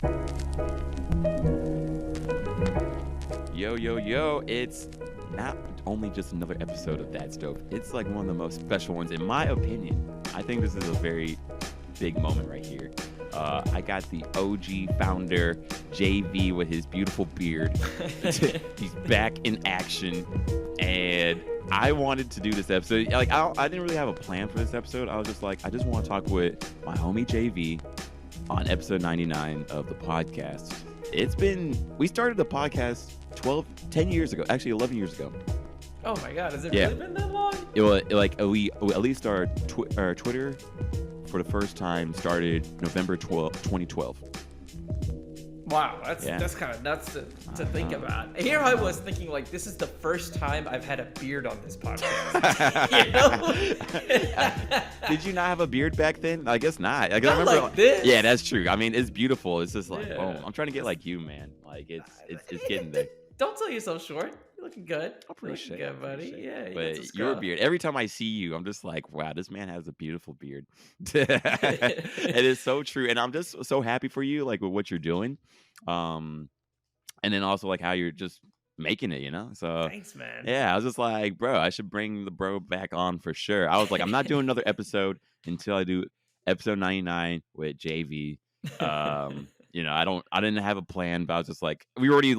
Yo, yo, yo, it's not only just another episode of That Stove. It's like one of the most special ones, in my opinion. I think this is a very big moment right here. I got the OG founder, JV, with his beautiful beard. He's back in action. And I wanted to do this episode. Like, I didn't really have a plan for this episode. I was just like, I just want to talk with my homie JV on episode 99 of the podcast. We started the podcast 10 years ago, actually 11 years ago. Oh my God, has it really been that long? We at least our Twitter for the first time started November 2012. Wow, that's kind of nuts to think about. Here I was thinking, like, this is the first time I've had a beard on this podcast. Did you not have a beard back then? I guess not. Like, not I remember, like this. Yeah, that's true. I mean, it's beautiful. It's just like, boom. I'm trying to get like you, man. Like, it's getting there. Don't sell yourself short. You're looking good. I appreciate it, buddy. Yeah, but your beard, every time I see you, I'm just like, wow, this man has a beautiful beard. It is so true. And I'm just so happy for you, like, with what you're doing. And then also like how you're just making it, So thanks, man. Yeah, I was just like, bro, I should bring the bro back on for sure. I was like, I'm not doing another episode until I do episode 99 with JV. I didn't have a plan, but I was just like, we were already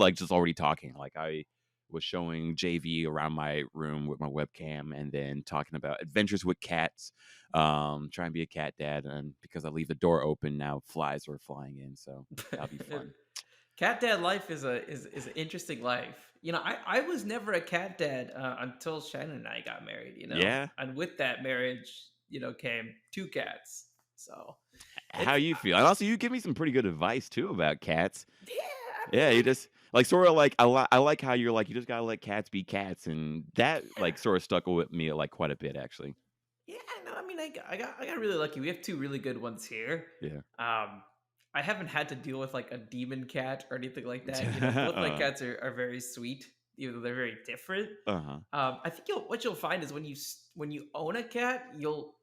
talking. Like, I was showing JV around my room with my webcam and then talking about adventures with cats, trying to be a cat dad. And because I leave the door open now, flies are flying in. So that'll be fun. Cat dad life is an interesting life. I was never a cat dad until Shannon and I got married, Yeah. And with that marriage, came 2 cats. So How you feel? And also, you give me some pretty good advice too about cats. Yeah. You just like sort of like I like how you're like, you just gotta let cats be cats, and that like sort of stuck with me like quite a bit actually. Yeah, no, I mean, I got really lucky. We have 2 really good ones here. Yeah. I haven't had to deal with like a demon cat or anything like that. Both my cats are very sweet, even though they're very different. I think what you'll find is when you own a cat, you'll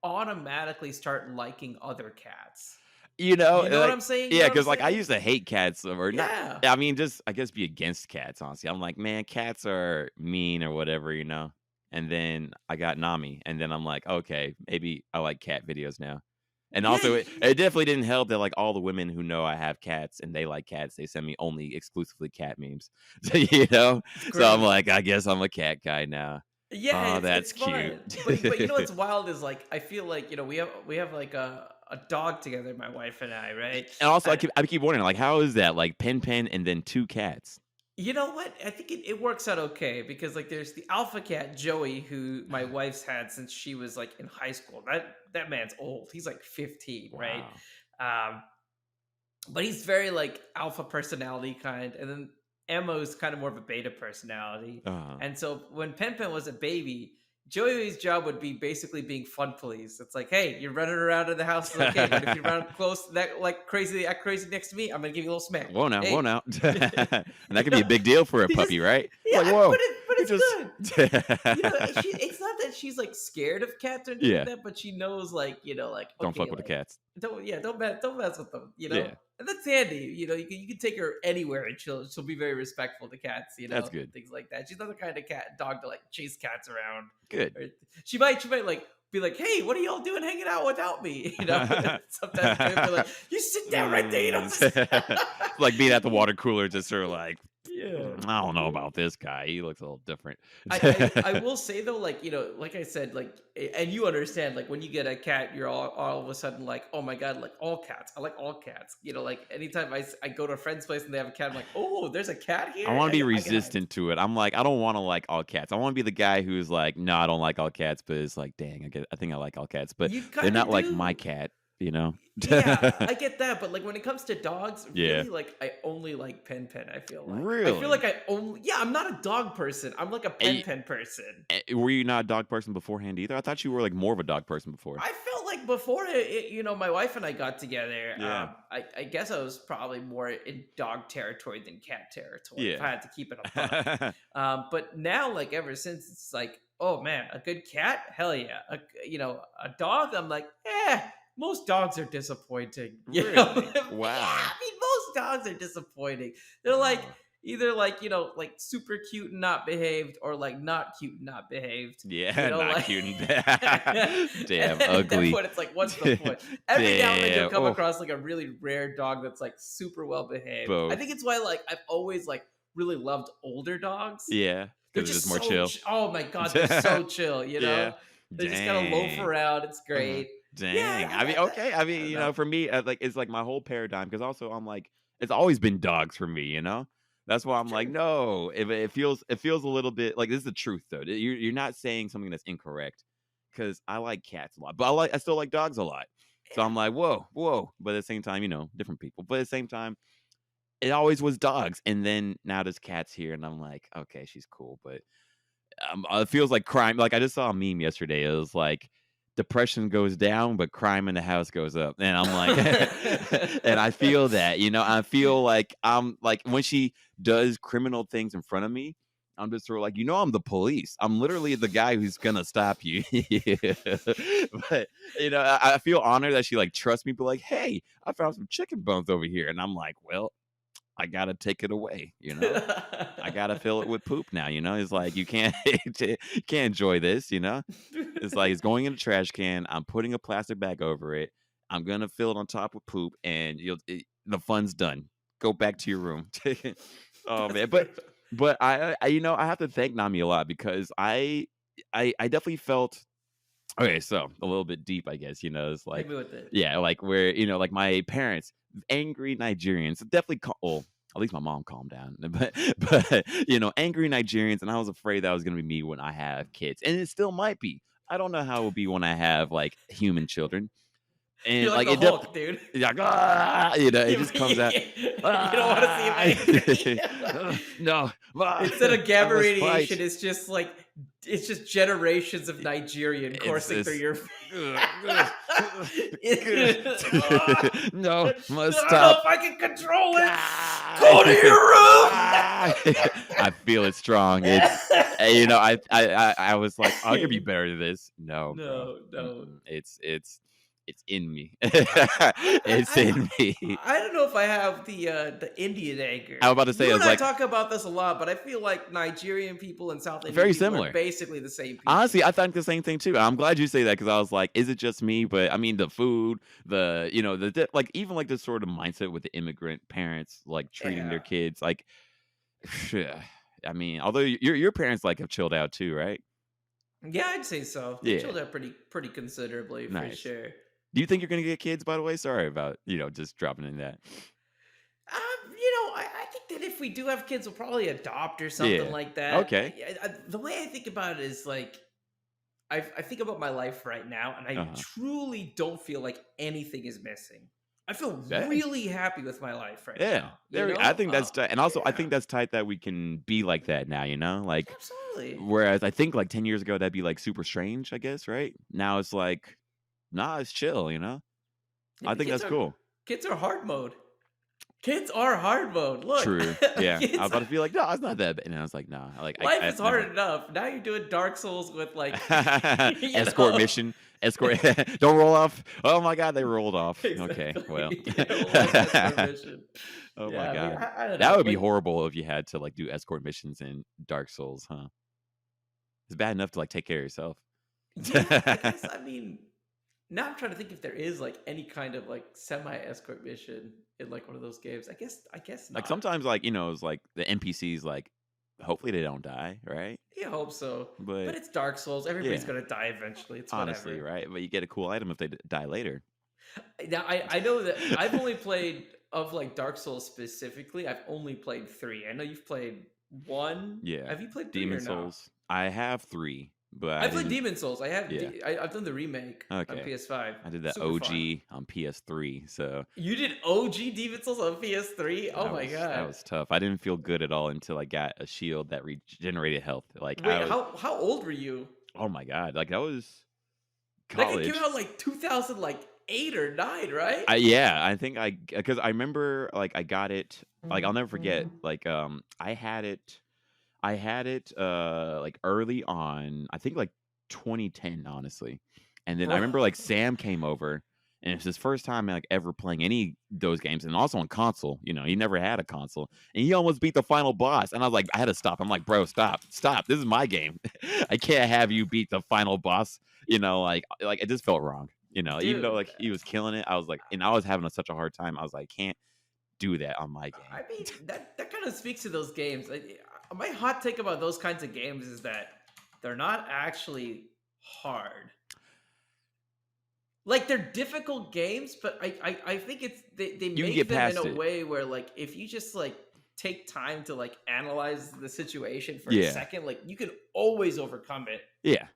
automatically start liking other cats. You know what I'm saying? Yeah, because like I used to hate cats, or Yeah. not. I mean, just I guess be against cats. Honestly, I'm like, man, cats are mean or whatever, And then I got Nami, and then I'm like, okay, maybe I like cat videos now. And also, it definitely didn't help that like all the women who know I have cats and they like cats, they send me only exclusively cat memes. So I'm like, I guess I'm a cat guy now. Yeah, that's it's fun. cute. But what's wild is like I feel like we have like a dog together, my wife and I, right? And also, I keep wondering, like, how is that? Like, Pen and then 2 cats. You know what? I think it works out okay because like there's the alpha cat Joey, who my wife's had since she was like in high school. That man's old. He's like 15, Wow. right? But he's very like alpha personality kind, and then Emma's kind of more of a beta personality. And so when Pen was a baby, Joey's job would be basically being fun police. It's like, hey, you're running around in the house, it's okay. But if you run close, act crazy next to me, I'm gonna give you a little smack. Whoa now. And that could You be a know, big deal for a he just- puppy, right? Yeah, Like, whoa. but it's good. just It's not that she's like scared of cats or anything Yeah. like that, but she knows like don't okay, fuck with the like, cats. don't mess with them. Yeah. And that's handy. You can take her anywhere and she'll be very respectful to cats. That's good. Things like that. She's not the kind of dog to like chase cats around. Good. Or she might like be like, hey, what are y'all doing hanging out without me? Sometimes she'll be like, you sit down right there. You know, like being at the water cooler, just sort of like, yeah. I don't know about this guy. He looks a little different. I will say though, like, like I said, like, and you understand, like when you get a cat, you're all of a sudden like, oh my God, like all cats. I like all cats. Like anytime I go to a friend's place and they have a cat, I'm like, oh, there's a cat here. I want to be resistant to it. I'm like, I don't want to like all cats. I want to be the guy who's like, no, I don't like all cats, but it's like, dang, I think I like all cats, but they're not like my cat. Yeah, I get that, but like when it comes to dogs, really, like I only like Pen. I feel like Really? I feel like I'm not a dog person. I'm like a Pen person. Were you not a dog person beforehand either? I thought you were like more of a dog person before. I felt like before my wife and I got together. Yeah. I guess I was probably more in dog territory than cat territory. Yeah. If I had to keep it a buck. But now, like ever since, it's like, oh man, a good cat, hell yeah. A dog, I'm like, most dogs are disappointing. Really? Wow. Wow. Yeah, I mean, dogs are disappointing. They're like either like, you know, like super cute and not behaved, or like not cute and not behaved. You Yeah, know, not like cute and bad. Damn, and at that ugly. point it's like, what's the point? Every now and then you'll Damn. come Oh, across like a really rare dog that's like super well behaved. I both. think it's why like I've always like really loved older dogs. Yeah, They're because it's just just more so chill. oh my god, they're so chill, you know? Yeah. They just kind of loaf Dang. around. It's Uh-huh. great. Yeah, Dang. I mean, okay. I I mean, don't know. for me, like it's like my whole paradigm. Because also, I'm like, it's always been dogs for me. That's why I'm like, Sure. no. If it feels a little bit like this is the truth though. You're not saying something that's incorrect. Because I like cats a lot, but I still like dogs a lot. So Yeah. I'm like, whoa, whoa. But at the same time, different people. But at the same time, it always was dogs, and then now there's cats here, and I'm like, okay, she's cool, but it feels like crime. Like I just saw a meme yesterday. It was like depression goes down, but crime in the house goes up. And I'm like, and I feel that, I feel like I'm like when she does criminal things in front of me, I'm just sort of like, I'm the police. I'm literally the guy who's gonna stop you. But I feel honored that she like trusts me, but like, hey, I found some chicken bones over here, and I'm like, well, I gotta take it away. I gotta fill it with poop now. It's like you can't you can't enjoy this. It's like it's going in a trash can. I'm putting a plastic bag over it. I'm gonna fill it on top with poop, and the fun's done. Go back to your room. Oh man, but I have to thank Nami a lot because I definitely felt okay. So a little bit deep, I guess. It's Hit like me with it. yeah, like where like my parents, angry Nigerians, definitely well, at least my mom calmed down. But angry Nigerians, and I was afraid that was gonna be me when I have kids, and it still might be. I don't know how it will be when I have like human children, You're and like like the it Hulk, definitely, dude. like it just comes out. You don't want to see him angry. No, Instead of I gamma must fight. radiation, it's just like it's just generations of Nigerian coursing through It's your ugh, Ah! no, must I don't know stop. if I can control it. Ah! Go to your Ah! I feel it strong. room. I was like, I could be better than this. No, bro. No, no. It's in me. It's in me. I don't know if I have the Indian anger. I was about to say, I You and was I like, talk about this a lot, but I feel like Nigerian people and South Indian very people are similar. basically the same people. Honestly, I think the same thing too. I'm glad you say that because I was like, is it just me? But I mean, the food, like even like this sort of mindset with the immigrant parents, like treating their Yeah. kids, like, I mean, although your parents like have chilled out too, right? Yeah, I'd say so. They Yeah, chilled out pretty considerably for nice. sure. Do you think you're gonna get kids? By the way, sorry about just dropping in that. I think that if we do have kids, we'll probably adopt or something Yeah. like that. Okay. The way I think about it is like I think about my life right now, and I Uh-huh. truly don't feel like anything is missing. I feel Hey. really happy with my life right Yeah. now. I think that's tight, and also I Yeah, think that's tight that we can be like that now. Like, absolutely. whereas I think like 10 years ago that'd be like super strange, I guess, right? Now it's like, nah, it's chill. Yeah, I think that's cool. kids are hard mode. Kids are hard mode. Look, True. Yeah. I was kids about to be like, no, it's not that bad. And I was like, nah. Like life I is hard never. enough. Now you're doing Dark Souls with like Escort mission. Escort. Don't roll off. Oh my god, they rolled off. Okay. Well. Exactly. Life escort mission. Oh my Yeah, I mean, god. I don't That know. would be Like, horrible if you had to like do escort missions in Dark Souls, huh? It's bad enough to like take care of yourself. yeah, I guess. I mean, now I'm trying to think if there is like any kind of like semi escort mission in like one of those games. I guess Like not. sometimes like, it's like the NPCs like hopefully they don't die, right? I hope so. But But it's Dark Souls. Everybody's yeah, gonna die eventually. It's honestly, whatever. right? But you get a cool item if they die later. Now I know that I've only played of like Dark Souls specifically. I've only played 3. I know you've played 1. Yeah. Have you played 3 or Demon no? Souls. I have 3, but I I played didn't. Demon Souls. Yeah. I've done the remake on Okay. PS5. I did that Super fun. OG on PS3, so You did OG Demon Souls on PS3? Oh my that god. was tough. I didn't feel good at all until I got a shield that regenerated health. Like Wait, how old were you? oh my god, like I was That game came college. out like 2008 or 9, right? Yeah, I think because I remember like I got it. Like I'll never forget. Like I had it like early on. I think like 2010, honestly. And then I remember Bro. like Sam came over and it's his first time like ever playing any of those games, and also on console. He never had a console, and he almost beat the final boss. And I was like, I had to stop. I'm like, bro, stop. This is my game. I can't have you beat the final boss. Like it just felt wrong. Even though Dude, like he was killing it, I was like, and I was having such a hard time. I was like, can't do that on my game. I mean, that kind of speaks to those games. My hot take about those kinds of games is that they're not actually hard. Like, they're difficult games, but I think they make them in a way where, like, if you just like take time to like analyze the situation for a second, like you can always overcome it. Yeah.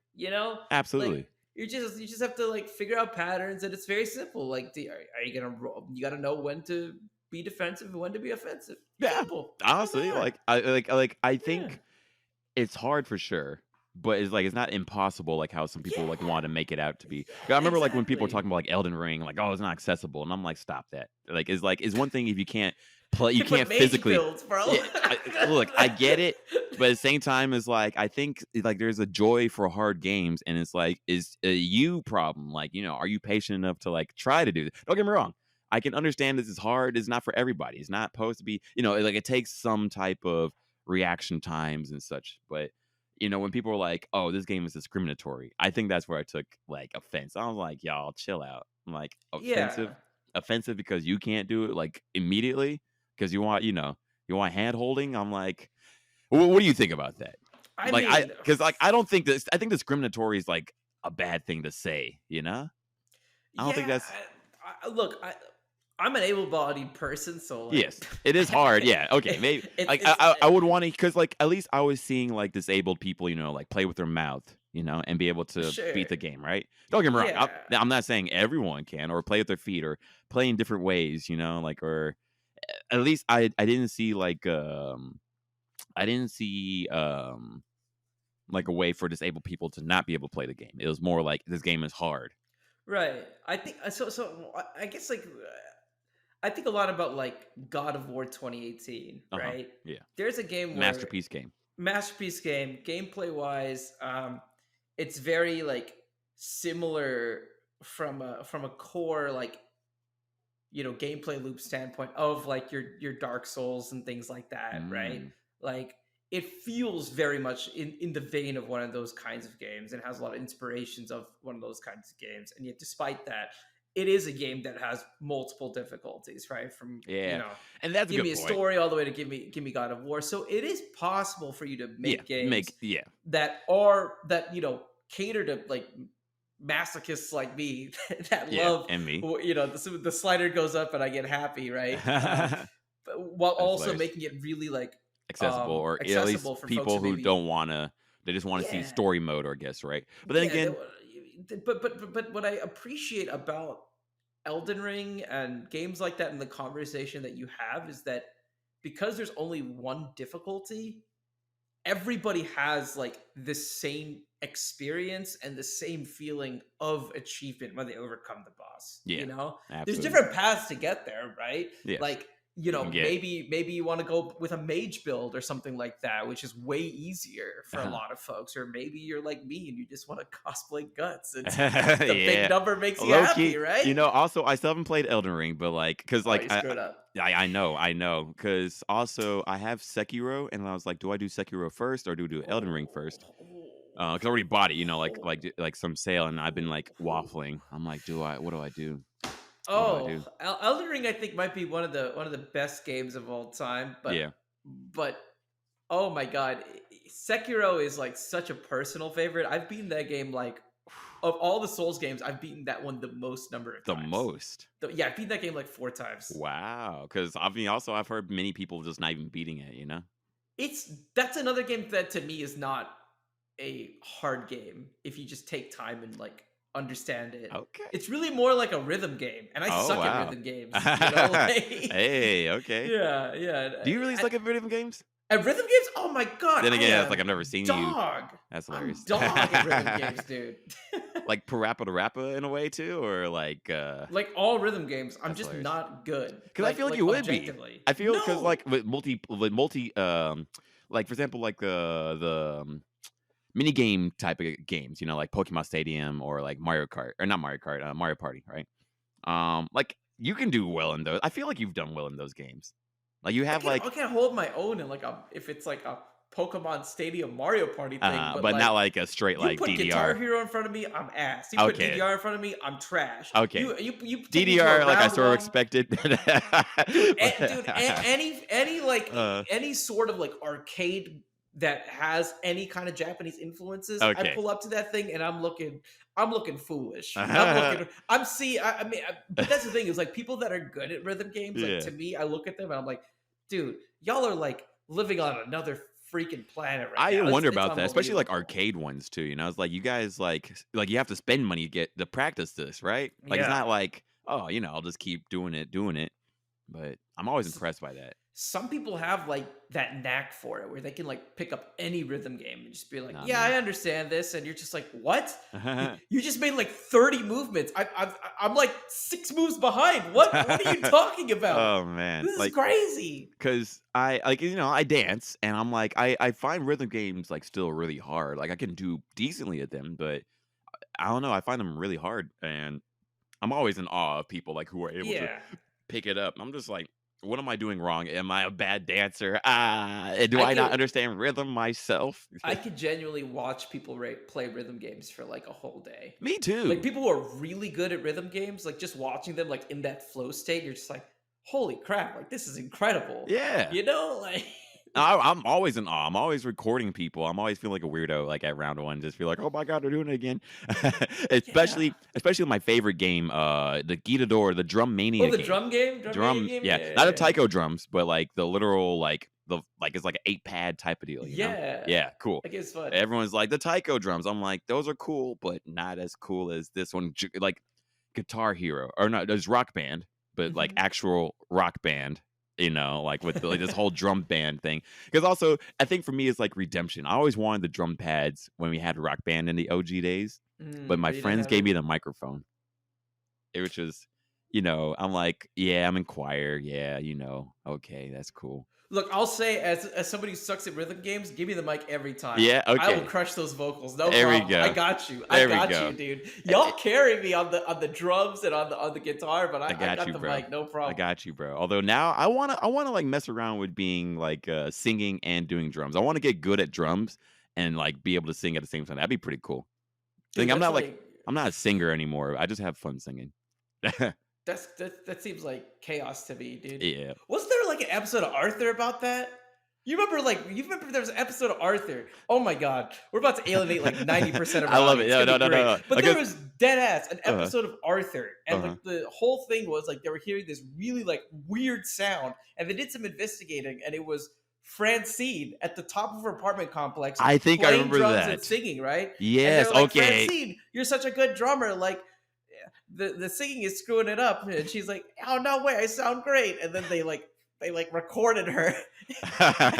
Absolutely. Like, you just have to like figure out patterns, and it's very simple. Like, are you gonna roll? You got to know when to be defensive and when to be offensive. Yeah. Simple. Honestly, I think it's hard for sure, but it's not impossible like how some people like want to make it out to be. I remember like when people were talking about like Elden Ring, like, oh, it's not accessible, and I'm like, stop that. Is one thing if you can't play, you can't physically builds, bro. Look, I get it, but at the same time, it's like I think like there's a joy for hard games, and it's like is a you problem. Like, are you patient enough to like try to do this? Don't get me wrong. I can understand this is hard. It's not for everybody. It's not supposed to be, like it takes some type of reaction times and such. But, when people are like, oh, this game is discriminatory, I think that's where I took like offense. I was like, y'all chill out. I'm like, offensive because you can't do it like immediately because you want hand holding. I'm like, what do you think about that? I don't think this, I think discriminatory is like a bad thing to say, I don't think that's. Look, I'm an able-bodied person, so like, yes, it is hard. Yeah, okay, maybe I would want to, because like at least I was seeing like disabled people, like play with their mouth, and be able to beat the game, right? Don't get me wrong. I'm not saying everyone can or play with their feet or play in different ways, like, or at least I didn't see like like a way for disabled people to not be able to play the game. It was more like this game is hard. Right. I think so. So I guess like. I think a lot about like God of War 2018, right? Yeah. There's a game masterpiece game. Gameplay wise, it's very like similar from a core like gameplay loop standpoint of like your Dark Souls and things like that, right? Like it feels very much in the vein of one of those kinds of games and has a lot of inspirations of one of those kinds of games. And yet despite that, it is a game that has multiple difficulties, right? From and that's give me a story all the way to give me God of War. So it is possible for you to make games that cater to like masochists like me that love and me. The slider goes up and I get happy, right? But while also making it really like accessible, or at least for people who don't want to. They just want to see story mode, I guess, right? But then again. But what I appreciate about Elden Ring and games like that, and the conversation that you have, is that because there's only one difficulty, everybody has like the same experience and the same feeling of achievement when they overcome the boss. Absolutely. There's different paths to get there, right? Yes. Like maybe you want to go with a mage build or something like that, which is way easier for a lot of folks. Or maybe you're like me and you just want to cosplay guts. And the big number makes you happy, right? Also, I still haven't played Elden Ring, but like, because like I know, because also I have Sekiro, and I was like, do I do Sekiro first or do Elden Ring first? Because I already bought it, like some sale, and I've been like waffling. I'm like, what do I do? Elden Ring, I think, might be one of the best games of all time. But oh my god, Sekiro is like such a personal favorite. I've beaten that game like of all the Souls games, I've beaten that one the most number of times. The most? Yeah, I've beaten that game like 4 times. Wow. Because also I've heard many people just not even beating it. That's another game that to me is not a hard game if you just take time and like understand it. Okay. It's really more like a rhythm game, and I suck at rhythm games. Hey, okay. Yeah. Do you really suck at rhythm games? At rhythm games? Oh my god! Then again, it's like I've never seen you. That's hilarious. Dog at rhythm games, dude. Like Parappa to Rappa in a way too, or like all rhythm games. I'm just not good. Because I feel like you would be. I feel because like with multi, like for example, like the mini game type of games, like Pokemon Stadium or like Mario Kart, or not Mario Kart, Mario Party, right? Like you can do well in those. I feel like you've done well in those games. Like you have I can hold my own in like if it's like a Pokemon Stadium Mario Party thing, but but not like like a straight you like put Guitar DDR. Hero in front of me, I'm ass. You put Okay, DDR in front of me, I'm trash. okay. You take me to a DDR, like I round sort of one, expected. any like uh, any sort of like arcade that has any kind of Japanese influences, I okay. pull up to that thing and I'm looking foolish. Yeah. But that's the thing is like people that are good at rhythm games, like to me, I look at them and I'm like, dude, y'all are like living on another freaking planet right I now. wonder It's about that, especially like unbelievable. arcade ones too. You know, it's like you guys like you have to spend money to get to practice this, right? Like it's Yeah. not like I'll just keep doing it. But I'm always impressed by that. Some people have like that knack for it where they can like pick up any rhythm game and just be like, Not yeah, me. I understand this. And you're just like, what? You just made like 30 movements. I'm like 6 moves behind. What are you talking about? Oh man, This is like crazy. because I like I dance and I'm like I find rhythm games like still really hard. Like I can do decently at them, but I don't know. I find them really hard, and I'm always in awe of people like who are able to Yeah. pick it up. I'm just like, what am I doing wrong? Am I a bad dancer? Do I I not could understand rhythm myself? I could genuinely watch people play rhythm games for like a whole day. Me Like too. people who are really good at rhythm games, like just watching them like in that flow state, you're just like, holy crap, like this is incredible. Yeah. You know, like I'm always in awe. I'm always recording people. I'm always feeling like a weirdo, like at round one, just feel like, oh my god, they're doing it again. yeah. especially my favorite game, the Gitador, the Drum Oh, Mania the game. drum game, drum mania game. Yeah, Yeah, not the yeah, taiko drums, but like the literal like it's like an 8-pad type of deal, you know? yeah. Yeah, cool. Like it's fun. Everyone's like the taiko drums. I'm like, those are cool, but not as cool as this one. Like Guitar Hero, or not, there's Rock Band, but like Mhm. actual rock band. Like with like this whole drum band thing. Because also, I think for me, it's like redemption. I always wanted the drum pads when we had Rock Band in the OG days, but my But you didn't friends have gave it. me the microphone, which was, I'm like, yeah, I'm in choir. Yeah, okay, that's cool. Look, I'll say as somebody who sucks at rhythm games, give me the mic every time. Yeah, I will okay. crush those vocals, no There we problem. I go. got you. I There we got you, go. dude. Eh, Y'all carry me on the drums and on the guitar, but I I got got you, the bro. mic, no I problem. got you, bro. Although now I wanna like mess around with being like singing and doing drums. I want to get good at drums and like be able to sing at the same time. That'd be pretty cool. Dude, Thing that's like I'm not a singer anymore. I just have fun singing. that seems like chaos to me, dude. Yeah. Was there like an episode of Arthur about that? You remember there was an episode of Arthur. Oh my god. We're about to alienate like 90% of our I love it. audience. It's No, gonna no, be no, great. no, no. But there Because was dead ass an uh-huh. episode of Arthur. And Uh-huh. like the whole thing was like they were hearing this really like weird sound. And they did some investigating, and it was Francine at the top of her apartment complex I think I playing remember drums and that. singing, right? And they Yes, were like, okay. Francine, you're such a good drummer. Like the singing is screwing it up, and she's like, "Oh no way, I sound great." And then they recorded her.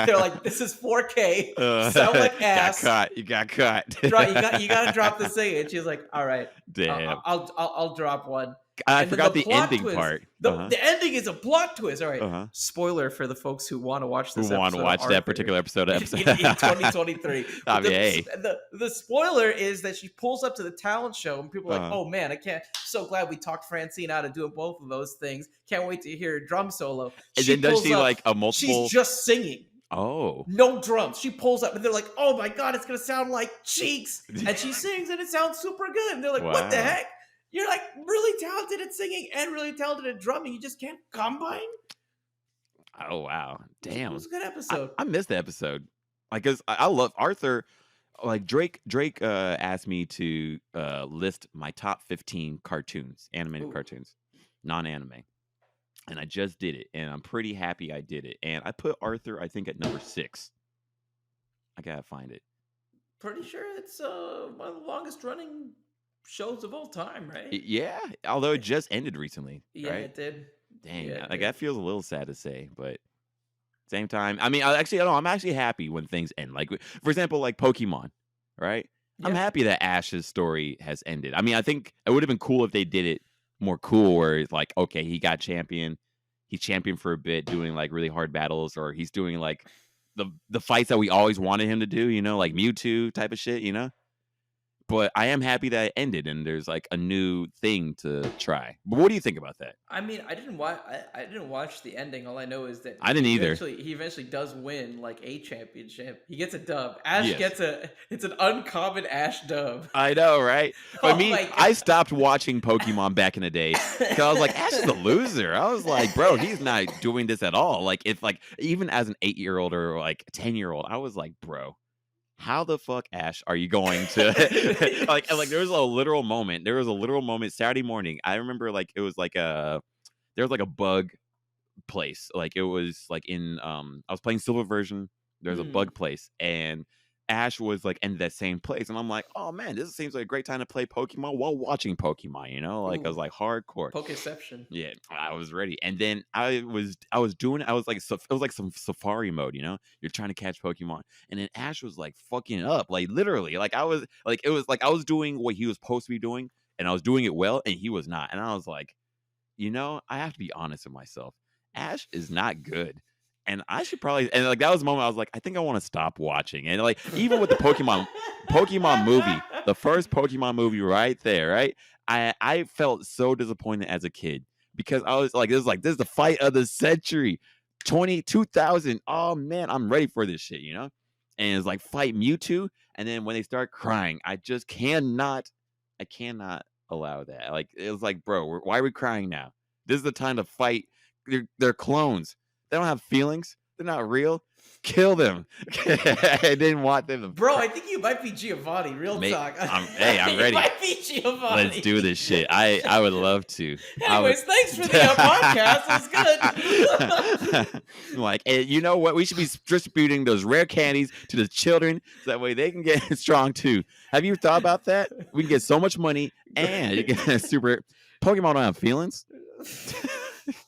They're like, "This is 4K. You sound like got ass. caught. You got caught. You got to drop the singing." And she's like, "All right, Damn. I'll drop one." I And then the forgot the plot ending twist, part. the ending is a plot twist. All right, Uh-huh. spoiler for the folks who want to watch Who this want to episode watch of that Arthur particular episode of in 2023. I But mean, hey. the spoiler is that she pulls up to the talent show, and people are like, Uh-huh. "Oh man, I can't! So glad we talked Francine out of doing both of those things. Can't wait to hear her drum solo." And She then does pulls she up. like a She's multiple? just singing. Oh. No drums. She pulls up and they're like, "Oh my god, it's gonna sound like Cheeks." And she sings and it sounds super good. And they're like, "What the Wow. heck? You're like really talented at singing and really talented at drumming. You just can't combine." Oh wow. It Damn. was a good episode. I missed the episode. Like, cause I love Arthur. Like Drake asked me to list my top 15 cartoons, animated Ooh, cartoons, non-anime. And I just did it, and I'm pretty happy I did it. And I put Arthur, I think, at number 6. I gotta find it. pretty sure it's one of the longest running shows of all time, right? Yeah, although it just ended recently, Yeah, right? it did. Dang, Yeah, it like did. that feels a little sad to say, but same time, I mean, I don't know. I'm actually happy when things end. Like, for example, like Pokemon, right? I'm Yeah. happy that Ash's story has ended. I mean, I think it would have been cool if they did it more cool, where it's like, okay, he got champion, he's champion for a bit, doing like really hard battles, or he's doing like the fights that we always wanted him to do, like Mewtwo type of shit, but I am happy that it ended and there's like a new thing to try. But what do you think about that? I mean, I didn't watch. I didn't watch the ending. All I know is that I didn't either. He eventually does win like a championship. He gets a dub. Ash Yes. gets it's an uncommon Ash dub. I know, right? But Oh my God. I stopped watching Pokemon back in the day because I was like, Ash is a loser. I was like, bro, he's not doing this at all. Like, if like even as an 8-year-old or like a 10-year-old, I was like, bro, how the fuck, Ash, are you going to like there was a literal moment. There was a literal moment Saturday morning. I remember like it was like there was like a bug place. Like it was like in I was playing silver version. There's a bug place and Ash was like in that same place. And I'm like, oh man, this seems like a great time to play Pokemon while watching Pokemon, you know? Like I was like hardcore. Pokeception. Yeah, I was ready. And then I was like it was like some safari mode, you know? You're trying to catch Pokemon. And then Ash was like fucking up. Like literally. Like I was like it was like I was doing what he was supposed to be doing and I was doing it well and he was not. And I was like, you know, I have to be honest with myself. Ash is not good. And I should probably and like that was the moment I was like, I think I want to stop watching. And like even with the Pokemon movie, the first Pokemon movie right there, right? I felt so disappointed as a kid because I was like, this is the fight of the century. 2000. Oh man, I'm ready for this shit, you know? And it's like fight Mewtwo. And then when they start crying, I cannot allow that. Like it was like, bro, why are we crying now? This is the time to fight. They're clones. They don't have feelings. They're not real. Kill them. I didn't want them to. Bro, I think you might be Giovanni. Real talk. I'm ready. You might be Giovanni. Let's do this shit. I would love to. Anyways, thanks for the podcast. It was good. Like, you know what? We should be distributing those rare candies to the children so that way they can get strong too. Have you thought about that? We can get so much money and you get super. Pokemon don't have feelings.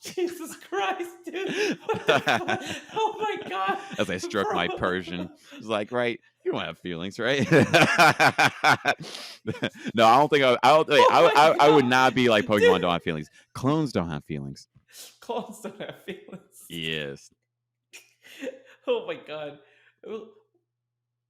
Jesus Christ, dude. Oh my God. As I stroke my Persian. It's like, right, you don't have feelings, right? No, I don't think I would not be like Pokemon don't have feelings. Clones don't have feelings. Clones don't have feelings. Yes. Oh my God.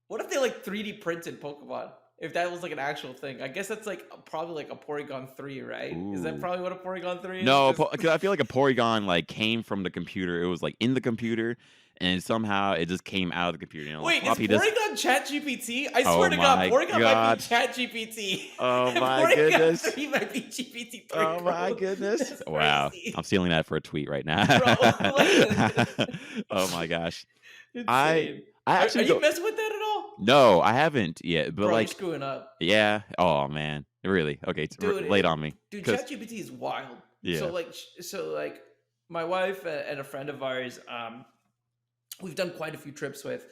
What if they like 3D printed Pokemon? If that was like an actual thing, I guess that's like probably like a Porygon 3, right? Ooh. Is that probably what a Porygon 3 is? No, because I feel like a Porygon like came from the computer. It was like in the computer, and somehow it just came out of the computer. You know, wait, is Porygon ChatGPT? I swear to God, Porygon might be ChatGPT. Oh my goodness, 3 might be GPT 3. Oh my goodness! Wow, I'm stealing that for a tweet right now. Oh my gosh, insane. Are you messing with that at all? No, I haven't yet. But like, you're screwing up. Yeah. Oh man, really? Okay, late on me. Dude, ChatGPT is wild. Yeah. So like, my wife and a friend of ours, we've done quite a few trips with.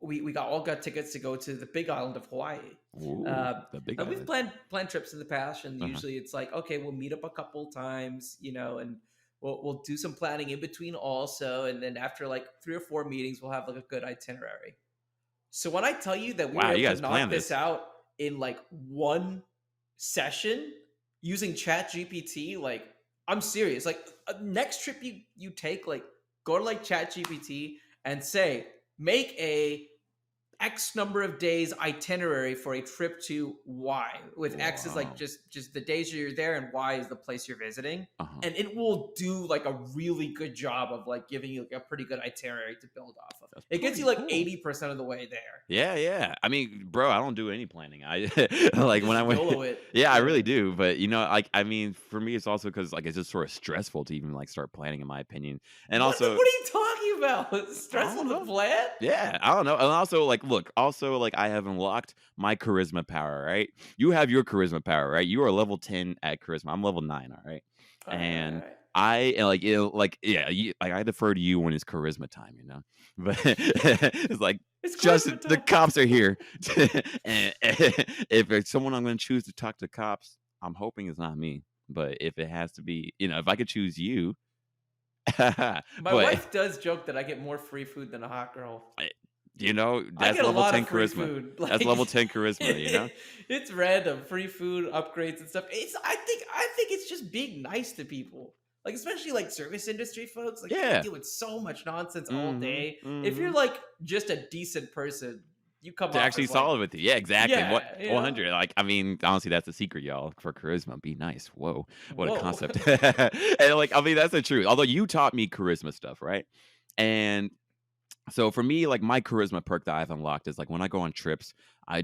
We all got tickets to go to the Big Island of Hawaii. Ooh, the Big Island. We've planned trips in the past, and usually it's like, okay, we'll meet up a couple times, you know, and we'll do some planning in between also, and then after like 3 or 4 meetings, we'll have like a good itinerary. So when I tell you that we were able to knock this out in like 1 session using ChatGPT, like I'm serious. Like next trip you take, like go to like ChatGPT and say, make a X number of days itinerary for a trip to Y, with X is like just the days you're there and Y is the place you're visiting. And it will do like a really good job of like giving you like a pretty good itinerary to build off of. It gets you like 80% of the way there. Yeah. I mean, bro, I don't do any planning. I like when I went. It. Yeah, I really do. But you know, like I mean, for me, it's also because like it's just sort of stressful to even like start planning, in my opinion. And also, what are you talking about? It's stressful to plan? Yeah, I don't know. And also, like, look, I have unlocked my charisma power, right? You have your charisma power, right? You are level 10 at charisma. I'm level 9, all right? And I like, I defer to you when it's charisma time, you know. But it's like the cops are here, and if it's someone I'm going to choose to talk to cops, I'm hoping it's not me. But if it has to be, you know, if I could choose you. My wife does joke that I get more free food than a hot girl. You know, that's level 10 charisma. Like, that's level 10 charisma, you know? It's random. Free food, upgrades and stuff. I think it's just being nice to people. Like, especially like service industry folks. Like, they deal with so much nonsense all day. If you're like just a decent person, you come to off actually as like, solid with you. Yeah, exactly. What yeah, you know? 100? Like, I mean, honestly, that's the secret, y'all. For charisma, be nice. Whoa, what a Whoa. concept. And like, I mean, that's the truth. Although you taught me charisma stuff, right? And so for me, like my charisma perk that I've unlocked is like when I go on trips, I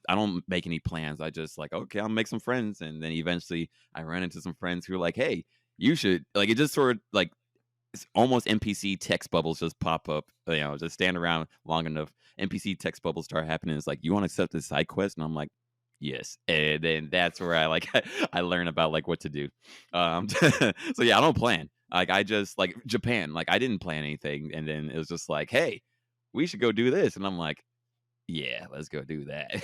don't make any plans. I just like, okay, I'll make some friends. And then eventually I run into some friends who are like, hey, you should like it just sort of like it's almost NPC text bubbles just pop up, just stand around long enough. NPC text bubbles start happening. It's like, you want to accept this side quest? And I'm like, yes. And then that's where I like I learn about like what to do. So yeah, I don't plan. Like I just like Japan, like I didn't plan anything. And then it was just like, hey, we should go do this. And I'm like, yeah, let's go do that.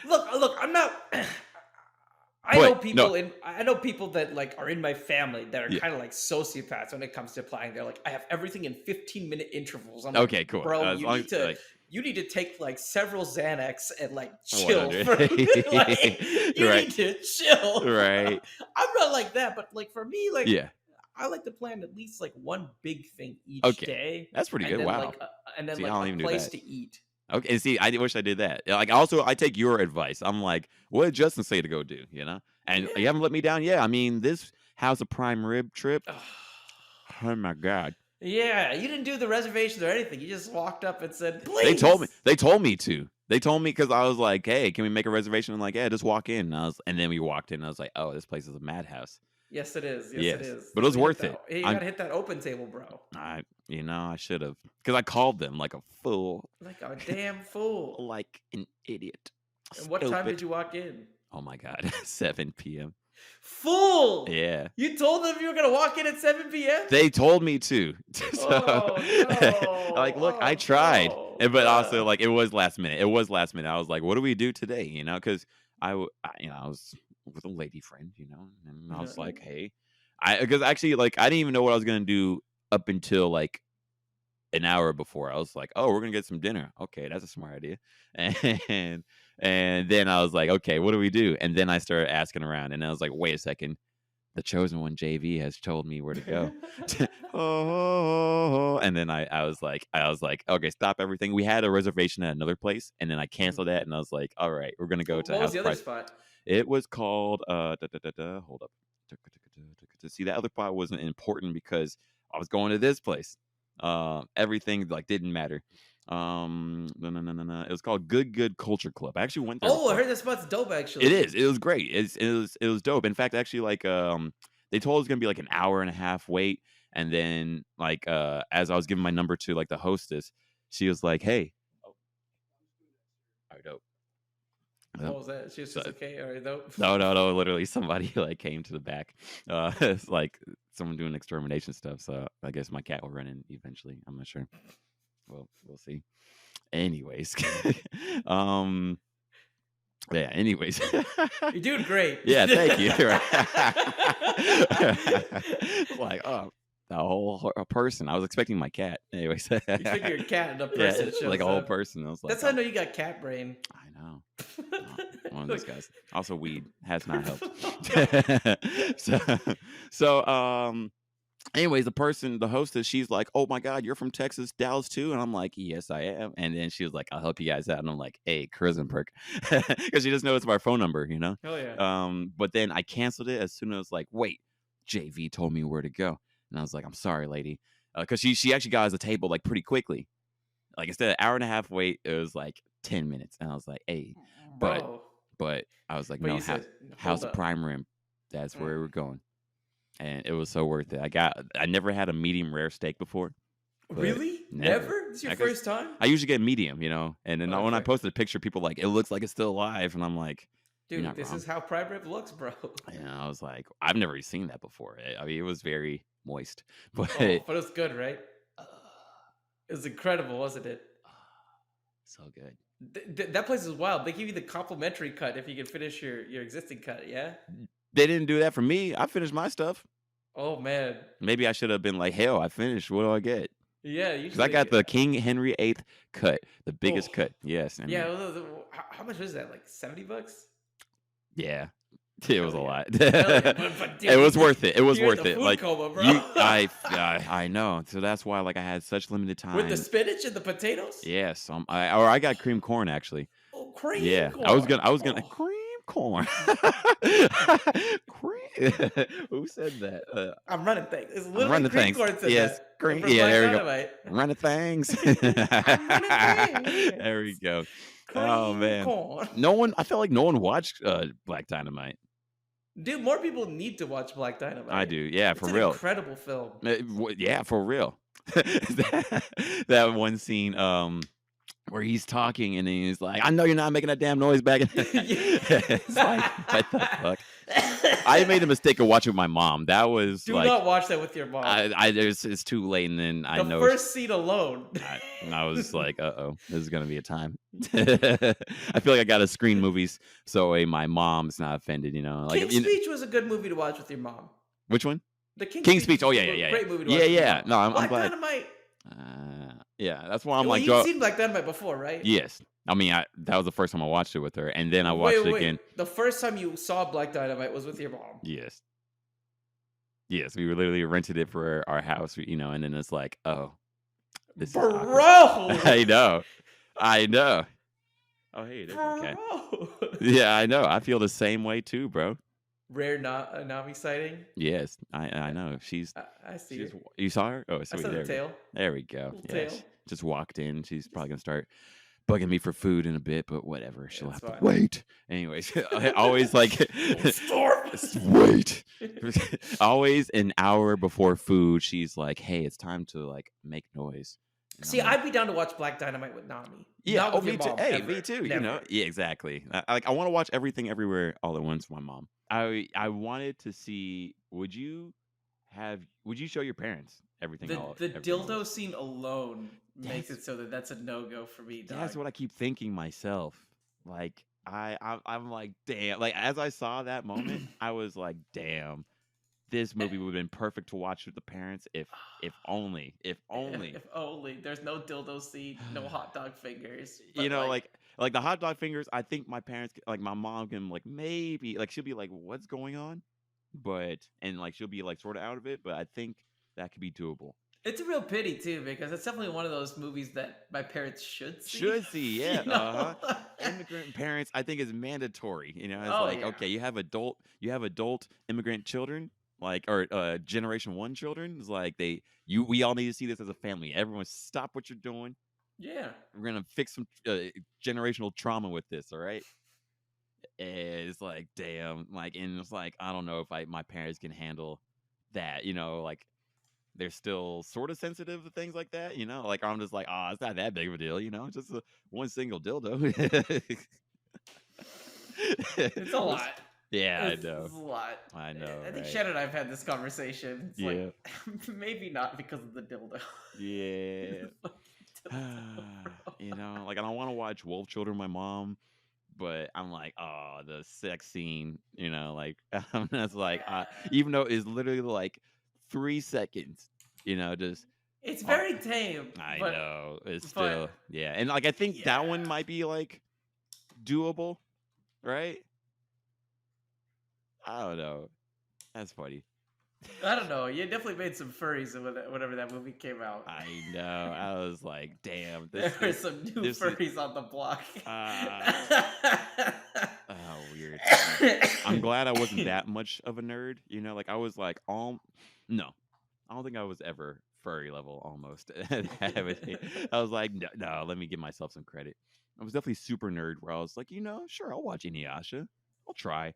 Look, I'm not. But no, I know people that like are in my family that are yeah. kind of like sociopaths when it comes to applying. They're like, I have everything in 15-minute intervals. I'm Okay, like, cool. bro, As long as, like, you need to take like several Xanax and like chill 100. for like you Right. need to chill. Right. I'm not like that, but like for me, like Yeah. I like to plan at least like one big thing each Okay. day. That's pretty good. Then Wow. like and then See, I like don't a even do place that. to eat. Okay, see, I wish I did that. Like, also, I take your advice. I'm like, what did Justin say to go do? And Yeah. you haven't let me down. Yeah, I mean, this House of Prime Rib trip. Oh my god. Yeah, you didn't do the reservations or anything. You just walked up and said, "Please." They told me. They told me to. They told me because I was like, hey, can we make a reservation? I'm like, yeah, just walk in. And then we walked in. And I was like, oh, this place is a madhouse. Yes, it is. Yes, It is. but it was worth it. You gotta hit that open table, bro. I should have because I called them like a fool, Like a damn fool. like an idiot. And what time Stupid. did you walk in? Oh my god, 7 p.m. Fool! Yeah. You told them you were gonna walk in at 7 p.m.? They told me to. So, Oh no! like, look, I Oh, tried, no. but also like it was last minute. It was last minute. I was like, what do we do today? Because I was with a lady friend, and I was like, hey, because actually like I didn't even know what I was gonna do up until like an hour before. I was like, oh, we're gonna get some dinner. Okay, that's a smart idea. And then I was like, okay, what do we do? And then I started asking around, and I was like, wait a second. The chosen one JV has told me where to go. Oh, and then I was like, okay, stop everything. We had a reservation at another place, and then I canceled that, and I was like, all right, we're gonna go to What was House the other Price. spot? It was called hold up. To see that other spot wasn't important because I was going to this place. Everything like didn't matter. No. It was called Good Culture Club. I actually went there. Oh, I heard that spot's dope. Actually, it is. It was great. It was dope. In fact, actually, like they told us it's gonna be like an hour and a half wait, and then like as I was giving my number to like the hostess, she was like, "Hey, all right, dope." What was that? She was just okay. All right, dope. No. Literally, somebody like came to the back. It's like someone doing extermination stuff. So I guess my cat will run in eventually. I'm not sure. Well, we'll see. Anyways, yeah. Anyways, you're doing great. Yeah, thank you. Like, oh, the whole person. I was expecting my cat. Anyways, you figure your cat and a person. Yeah, like a whole person. I was like, that's how I know you got cat brain. I know. One of those guys. Also, weed has not helped. So, anyways, the hostess, she's like, oh my God, you're from Texas, Dallas too? And I'm like, yes, I am. And then she was like, I'll help you guys out. And I'm like, hey, charisma perk. Because she just knows it's my phone number, Oh, yeah. But then I canceled it as soon as like, wait, JV told me where to go. And I was like, I'm sorry, lady. Because she actually got us a table like pretty quickly. Like instead of an hour and a half wait, it was like 10 minutes. And I was like, hey, but I was like, no, House of Prime Rim. That's where we're going. And it was so worth it. I never had a medium rare steak before. Really? Never? It's your first time? I usually get medium, and then when I posted a picture, people like, it looks like it's still alive. And I'm like, dude, this is how prime rib looks, bro. Yeah, I was like, I've never seen that before. I mean, it was very moist. But it was good, right? It was incredible, wasn't it? So good. That place is wild. They give you the complimentary cut if you can finish your existing cut, yeah? They didn't do that for me. I finished my stuff. Oh, man. Maybe I should have been like, hell, I finished. What do I get? Yeah. Because I got the King Henry VIII cut, the biggest cut. Yes. Yeah. How much was that? Like $70? Yeah. It was a yeah. lot. Hell yeah. But It dude, was worth it. It was you're in worth the it. food Like coma, bro. I know. So that's why like I had such limited With the time. spinach and the potatoes? Yes, I got cream corn actually. Oh, cream Yeah, I was gonna corn. cream corn. Cream. Who said that? I'm running things. It's I'm literally running cream things. corn said Yes, that cream. for Yeah, Black there we go. Dynamite. Running things. I'm running There we things. go. Oh Cream man, corn. no one. I feel like no one watched Black Dynamite. Dude, more people need to watch Black I Dynamite. do. Yeah, It's for an real. incredible film. Yeah, for real. That one scene. Where he's talking and he's like, "I know you're not making that damn noise back." It's like, what the fuck? I made the mistake of watching with my mom. That was Do like, not watch that with your mom. it's too late, and then I The know first scene alone. I was like, "Uh-oh, this is gonna be a time." I feel like I gotta screen movies so my mom's not offended. Like King's Speech was a good movie to watch with your mom. which one? The King's Speech. Oh was yeah, a yeah, great movie to watch with your yeah. mom. No, I'm Black glad. Dynamite. Yeah, that's why I'm Well, like, you've seen Black Dynamite before, right? yes. I mean, that was the first time I watched it with her, and then I watched it again. The first time you saw Black Dynamite was with your mom. Yes. Yes, we literally rented it for our house, and then it's like, oh, this is awkward. Bro! I know. Oh, hey, there's my cat. Yeah, I know. I feel the same way too, bro. Rare Nami sighting. Yes, I know. I see her. You saw her? Oh, sweet. I saw the tail. There we go. Tail. Just walked in. She's probably gonna start bugging me for food in a bit, but whatever. She'll have to wait. Anyways, I always like wait. Always an hour before food, she's like, "Hey, it's time to like make noise." See, I'd be down to watch Black Dynamite with Nami. Yeah, with me too. mom, Hey, ever. me too. Never. Yeah, exactly. I want to watch everything, everywhere, all at once. With my mom. I wanted to see. Would you show your parents everything? The dildo scene alone makes it so that's a no-go for me. Dog. That's what I keep thinking myself. Like I'm like, damn. Like as I saw that moment, I was like, damn. This movie would have been perfect to watch with the parents if only. If only. There's no dildo scene, no hot dog fingers. Like the hot dog fingers, I think my parents, like my mom can like maybe, like she'll be like, what's going on? And like she'll be like sort of out of it, but I think that could be doable. It's a real pity too, because it's definitely one of those movies that my parents should see. Yeah. Immigrant parents, I think is mandatory. It's okay, you have adult immigrant children. Like or generation 1 children is like we all need to see this as a family. Everyone stop what you're doing. Yeah, we're gonna fix some generational trauma with this. All right. And it's like damn, like, and it's like I don't know if my parents can handle that. Like they're still sort of sensitive to things like that. Like I'm just like, it's not that big of a deal. Just one single dildo. It's a lot. Yeah, I know. It's a lot. I know. I think Shannon and I have had this conversation. It's like maybe not because of the dildo. Yeah. Like I don't want to watch Wolf Children with my mom, but I'm like, oh, the sex scene, like that's like, even though it's literally like 3 seconds, just. It's very tame. I know. It's still, yeah. And like, I think that one might be like doable, right? I don't know. That's funny. I don't know. You definitely made some furries whenever that movie came out. I know. I was like, damn. There were some new furries on the block. Weird. I'm glad I wasn't that much of a nerd. Like I was like, no. I don't think I was ever furry level almost. I was like, no, let me give myself some credit. I was definitely super nerd where I was like, sure, I'll watch Inuyasha. I'll try.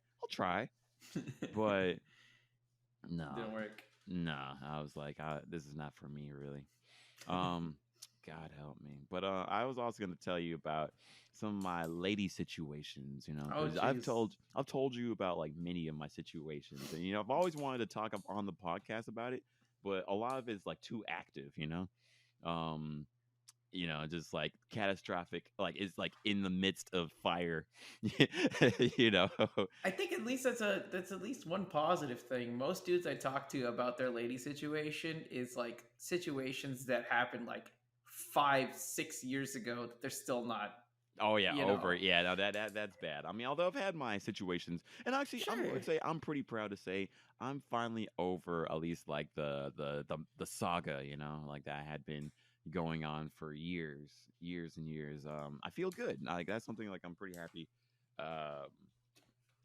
But no. Didn't work. No. I was like, this is not for me really. God help me. But I was also going to tell you about some of my lady situations, I've told you about like many of my situations, and I've always wanted to talk up on the podcast about it, but a lot of it's like too active, just like catastrophic, like it's like in the midst of fire. I think at least that's at least one positive thing. Most dudes I talk to about their lady situation is like situations that happened like 5-6 years ago that they're still not Oh yeah, You over. know. Yeah, no, that's bad. I mean, although I've had my situations, and actually, I Sure. would say I'm pretty proud to say I'm finally over at least like the saga, like that had been going on for years and years. I feel good. Like that's something like I'm pretty happy.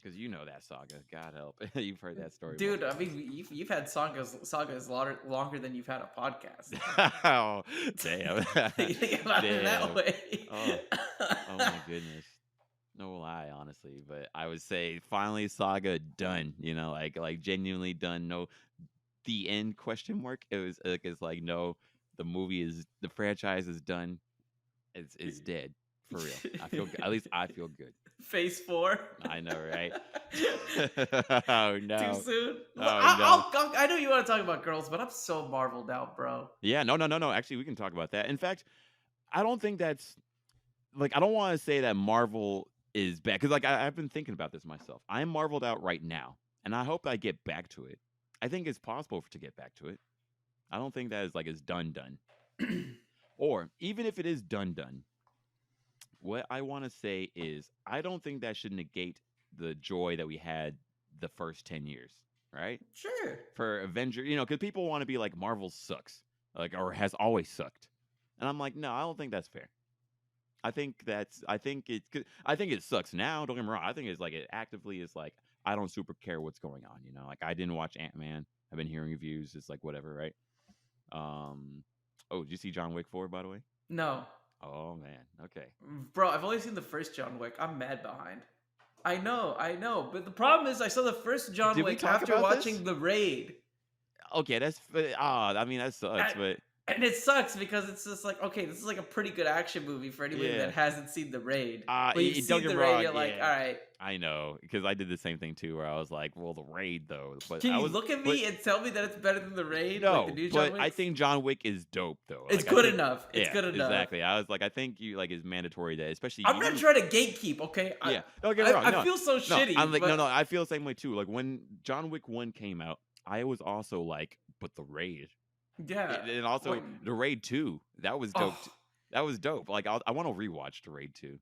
Because you know that saga. God help, you've heard that story Dude, multiple I times. mean, you've had sagas longer than you've had a podcast. Oh, damn, You think about it that damn. way. Oh, oh my goodness. No lie, honestly, but I would say finally saga done. Like genuinely done. No, the end question mark. It was like it's like no, the franchise is done. It's dead for real. I feel at least I feel good. Phase 4. I know, right? Oh Too no, soon. oh no. I know you want to talk about girls, but I'm so marveled out, bro. Yeah, no, no, no, no. Actually, we can talk about that. In fact, I don't think that's like I don't want to say that Marvel is bad because like I've been thinking about this myself. I'm marveled out right now, and I hope I get back to it. I think it's possible to get back to it. I don't think that is like it's done. Or even if it is done, what I want to say is I don't think that should negate the joy that we had the first 10 years, right? Sure. For Avenger, because people want to be like Marvel sucks, like or has always sucked, and I'm like, no, I don't think that's fair. I think it sucks now. Don't get me wrong. I think it's like it actively is like I don't super care what's going on. Like I didn't watch Ant-Man. I've been hearing reviews. It's like whatever, right? Oh, did you see John Wick 4 by the way? No. Oh man. Okay. Bro, I've only seen the first John Wick. I'm mad behind. I know. But the problem is I saw the first John Did we Wick talk after about watching this? The Raid. Okay, I mean that sucks, but And it sucks because it's just like, okay, this is like a pretty good action movie for anybody yeah. that hasn't seen The Raid. But you've Don't seen get The me Raid, wrong. you're like, all Yeah, right. I know because I did the same thing too, where I was like, well, the Raid though, but Can you look at but me and tell me that it's better than The Raid, like the no, new John but Wick? I think John Wick is dope though. It's Like I good think, enough. It's yeah, good enough. exactly. I was like, I think you like is mandatory that, especially I'm you. not trying to gatekeep, okay? Yeah, don't get me wrong. I No, feel so no, shitty. I'm like, but no. I feel the same way too. Like when John Wick 1 came out, I was also like, but the Raid, yeah. and also the Raid 2, that was dope. Oh, That was dope. Like I want to rewatch the Raid 2.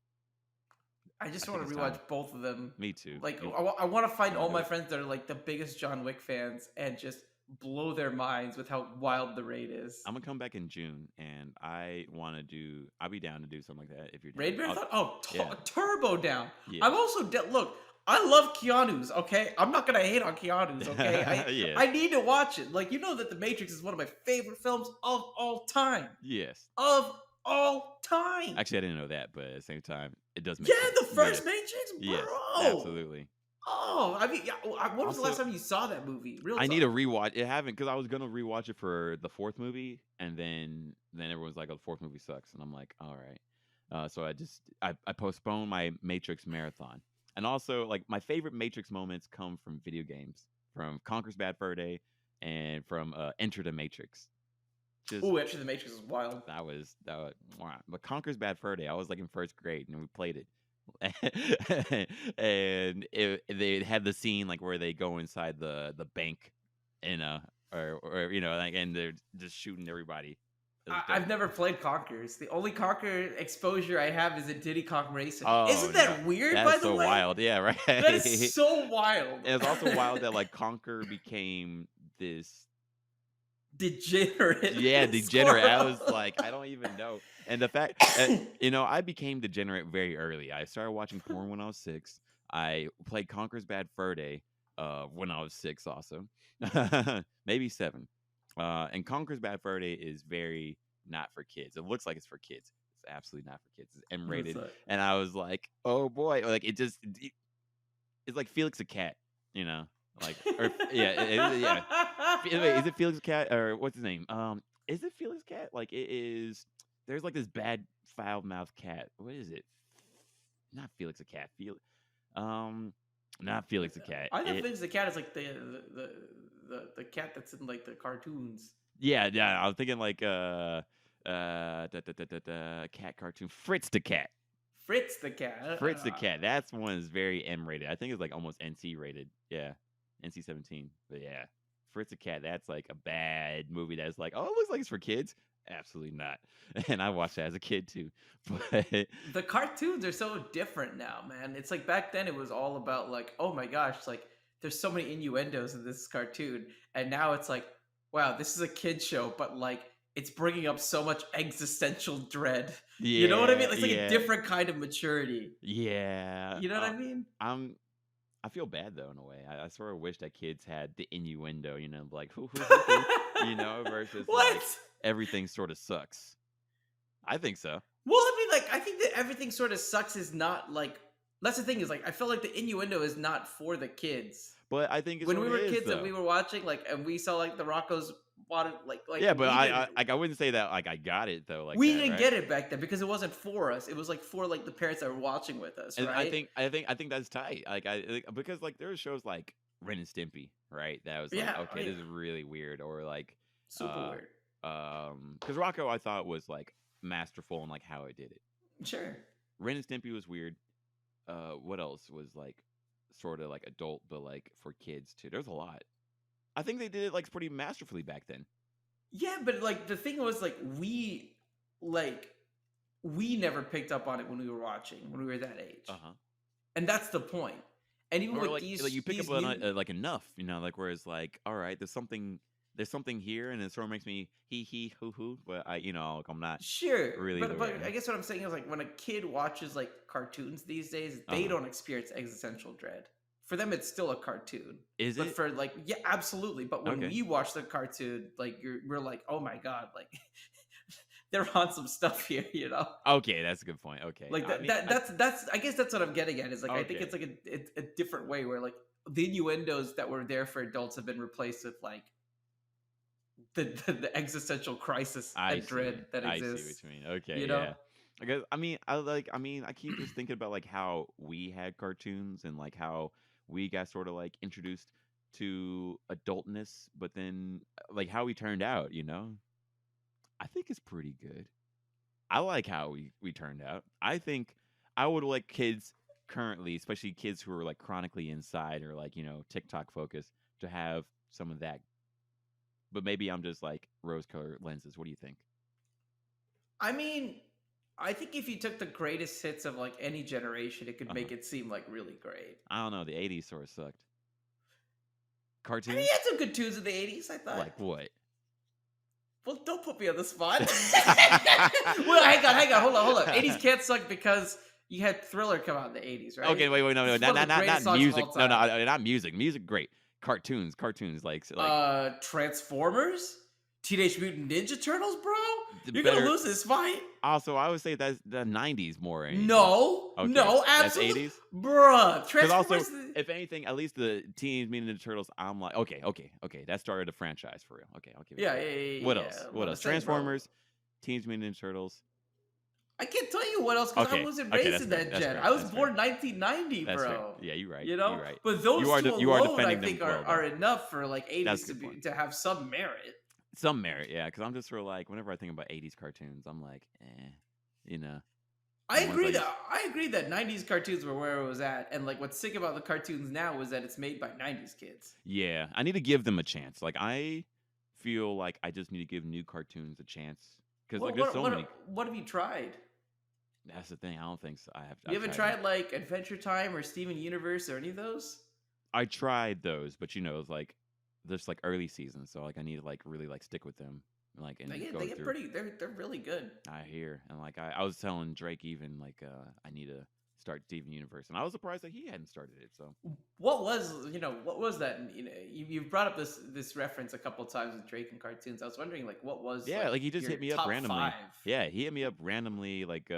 I just I want think to it's rewatch time. both of them. Me too. Like, I want to find You wanna all do my it? friends that are like the biggest John Wick fans and just blow their minds with how wild the Raid is. I'm gonna come back in June, and I'll be down to do something like that if you're down. Raid Marathon? Oh, Yeah. turbo down. Yeah. I'm also look. I love Keanu's. Okay, I'm not gonna hate on Keanu's. Okay, Yes. I need to watch it. Like, you know that The Matrix is one of my favorite films of all time. Yes. Of all time. Actually, I didn't know that, but at the same time, it does make Yeah, sense. the first Yes. Matrix, bro. Yes, absolutely. Oh, I mean, yeah, when was the last Also, time you saw that movie? Real I talk. need to rewatch. It haven't because I was gonna rewatch it for the fourth movie, and then everyone's like, "Oh, the fourth movie sucks," and I'm like, "All right." So I postponed my Matrix marathon, and also like my favorite Matrix moments come from video games, from Conker's Bad Fur Day, and from Enter the Matrix. Just Oh, actually, The Matrix is wild. that was wow. But Conker's Bad Fur Day, I was like in first grade, and we played it. And they had the scene like where they go inside the bank in or like and they're just shooting everybody. I've never played Conkers. The only Conker exposure I have is in Diddy Kong Racing. Oh, Isn't that no. weird, That's by the so way? wild. Yeah, right. That is so wild. And it's also wild that like Conker became this degenerate. degenerate. I was like, I don't even know. And the fact, I became degenerate very early. I started watching porn when I was 6. I played Conker's Bad Fur Day when I was 6 also. Maybe 7. And Conker's Bad Fur Day is very not for kids. It looks like it's for kids. It's absolutely not for kids. It's M-rated. And I was like, oh boy. Like it's like Felix the Cat, Like, or yeah. Wait, is it Felix the Cat or what's his name? Is it Felix Cat? Like it is. There's like this bad foul mouthed cat. What is it? Not Felix the Cat. Not Felix the Cat. I think Felix the Cat is like the cat that's in like the cartoons. Yeah. I was thinking like cat cartoon. Fritz the Cat. Fritz the Cat. Fritz the Cat. That's one is very M rated. I think it's like almost NC rated. Yeah. NC-17. But yeah. Fritz the Cat, that's like a bad movie that's like, oh, it looks like it's for kids. Absolutely not. And I watched that as a kid too. But The cartoons are so different now, man. It's like back then it was all about like, oh my gosh, like there's so many innuendos in this cartoon, and now it's like, wow, this is a kid show, but like it's bringing up so much existential dread. You know what I yeah, mean? It's like a yeah, different kind of maturity. yeah. You know what I mean? I'm I feel bad though in a way. I sort of wish that kids had the innuendo, like versus like What? everything sort of sucks. I think so. Well, I mean, like, I think that everything sort of sucks is not like. That's the thing is like I feel like the innuendo is not for the kids. But I think it When sort we of were is kids and though. we were watching like and we saw like the Rocco's water like Yeah, but we didn't I wouldn't say that like I got it though like we that, didn't right? get it back then because it wasn't for us. It was like for like the parents that were watching with us, And right? I think that's tight. Because like there were shows like Ren and Stimpy, right? That was like, Yeah, oh okay, yeah, this is really weird. Or like super uh weird. because Rocco I thought was like masterful in like how it did it. Sure. Ren and Stimpy was weird. What else was like sort of like adult but like for kids too? There's a lot. I think they did it like pretty masterfully back then. Yeah, but like the thing was like we never picked up on it when we were watching when we were that age, Uh-huh. and that's the point. And even Or with like you pick up these on new it like enough, like whereas like all right, there's something here and it sort of makes me hee hoo hoo, but like, I'm not Sure, really but there. I guess what I'm saying is like when a kid watches like cartoons these days, they Uh-huh. don't experience existential dread. For them, it's still a cartoon. Is But it? for like, yeah, absolutely. But when Okay. we watch the cartoon, like we're like, oh my god, like they're on some stuff here, you know. Okay, that's a good point. Okay. Like I mean, that's I guess that's what I'm getting at is like I think okay. it's like a different way where like the innuendos that were there for adults have been replaced with like the existential crisis I and see. dread that I see what exists. you mean. Okay, You know? yeah. I mean, I keep just thinking about like how we had cartoons and like how we got sort of like introduced to adultness, but then like how we turned out. I think it's pretty good. I like how we turned out. I think I would like kids currently, especially kids who are like chronically inside or like, TikTok focused to have some of that. But maybe I'm just like rose colored lenses. What do you think? I mean, I think if you took the greatest hits of like any generation, it could Uh-huh. make it seem like really great. I don't know. The 80s sort of sucked. I mean, you Cartoons? had some good tunes in the 80s, I thought. Like what? Well, don't put me on the spot. Well, hang on, hold on. 80s can't suck because you had Thriller come out in the 80s, right? Okay, wait, no, This is not one of not the not, greatest not songs of music. all No, time. not music. Music, great. Cartoons, like Transformers? Teenage Mutant Ninja Turtles, bro? the You're gonna better. lose this fight. Also, I would say that's the 90s more. No, Okay, no, that's absolutely, 80s. bruh. Because also, Transformers. if anything, at least the Teenage Mutant Ninja Turtles, I'm like, okay, that started a franchise for real. Okay, I'll give it Yeah, to yeah, you. yeah, What yeah. else? I'm What gonna else? say, bro. Transformers, Teenage Mutant Ninja Turtles. I can't tell you what else because I Okay, wasn't okay, raised that's in fair. that That's gen. fair. I was That's born fair. 1990, That's fair. bro. Yeah, you're right. You know, You're right. but those two You are alone, I defending think, them well, are though. enough for like That's 80s a good point. to have some merit. Some merit, yeah. Because I'm just sort of like, whenever I think about 80s cartoons, I'm like, you know, I the ones agree I that used. I agree that 90s cartoons were where it was at, and like what's sick about the cartoons now is that it's made by 90s kids. Yeah, I need to give them a chance. Like I feel like I just need to give new cartoons a chance because like What there's so many. what have you tried? That's the thing. I don't think so. You I've haven't tried them. tried like Adventure Time or Steven Universe or any of those? I tried those, but it's like there's like early seasons, so like I need to like really like stick with them, like and go They get through. pretty. They're really good. I hear and like I was telling Drake even like I need to start Steven Universe, and I was surprised that he hadn't started it. So What was that? You've brought up this reference a couple times with Drake and cartoons. I was wondering like what was yeah, like like he just your hit me up top randomly. five? Yeah, he hit me up randomly like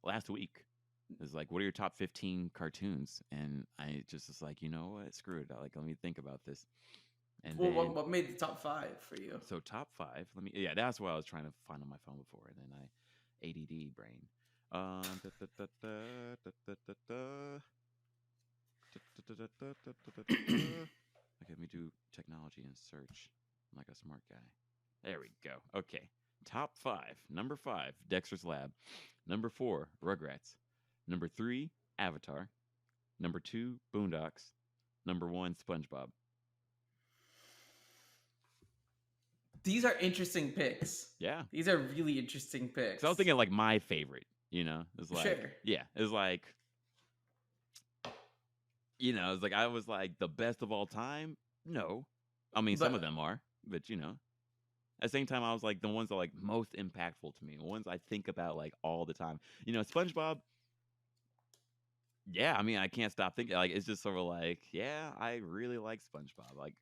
last week. It was like, what are your top 15 cartoons? And I just was like, you know what? Screw it. Like, let me think about this. And Well, then, what made the top five for you? so top five. Yeah, that's what I was trying to find on my phone before. And then ADD brain. Da, da, da, da, da, da, da, da. Da, da, da, da, da, da, da, da. Okay, let me do technology and search. I'm like a smart guy. There we go. Okay. Top five. Number five, Dexter's Lab. Number four, Rugrats. Number three, Avatar. Number two, Boondocks. Number one, SpongeBob. These are interesting picks. Yeah. These are really interesting picks. So I was thinking like my favorite, it's like, sure. Yeah, it's like, it's like, I was like the best of all time. No, I mean, some of them are, but at the same time, I was like the ones that are like most impactful to me, the ones I think about like all the time. SpongeBob. Yeah, I mean, I can't stop thinking. Like, it's just sort of like, yeah, I really like SpongeBob. Like,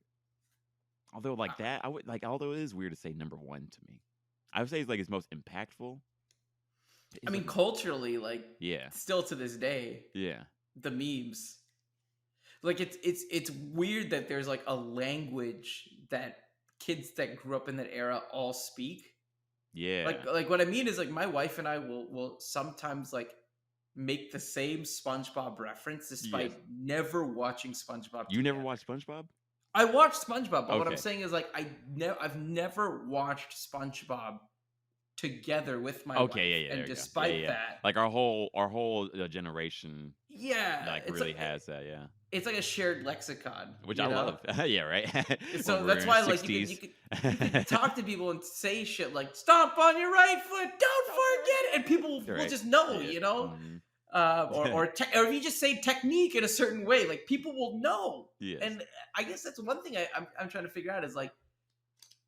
although like that, I would like. Although it is weird to say number one to me, I would say it's like his most impactful. I mean, culturally, like, yeah, still to this day, yeah, the memes. Like, it's weird that there's like a language that kids that grew up in that era all speak. yeah. Like what I mean is like my wife and I will sometimes like make the same SpongeBob reference despite never watching SpongeBob. You never watched SpongeBob? I watched SpongeBob, but what I'm saying is like I've never watched SpongeBob together with my wife. Yeah. And despite that, like our whole generation, like really has that. Yeah, it's like a shared lexicon, which I love. Yeah, right. So that's why like you can talk to people and say shit like "stomp on your right foot, don't forget it," and people will just know, Mm-hmm. Or if you just say technique in a certain way, like people will know. Yes. And I guess that's one thing I'm trying to figure out is like,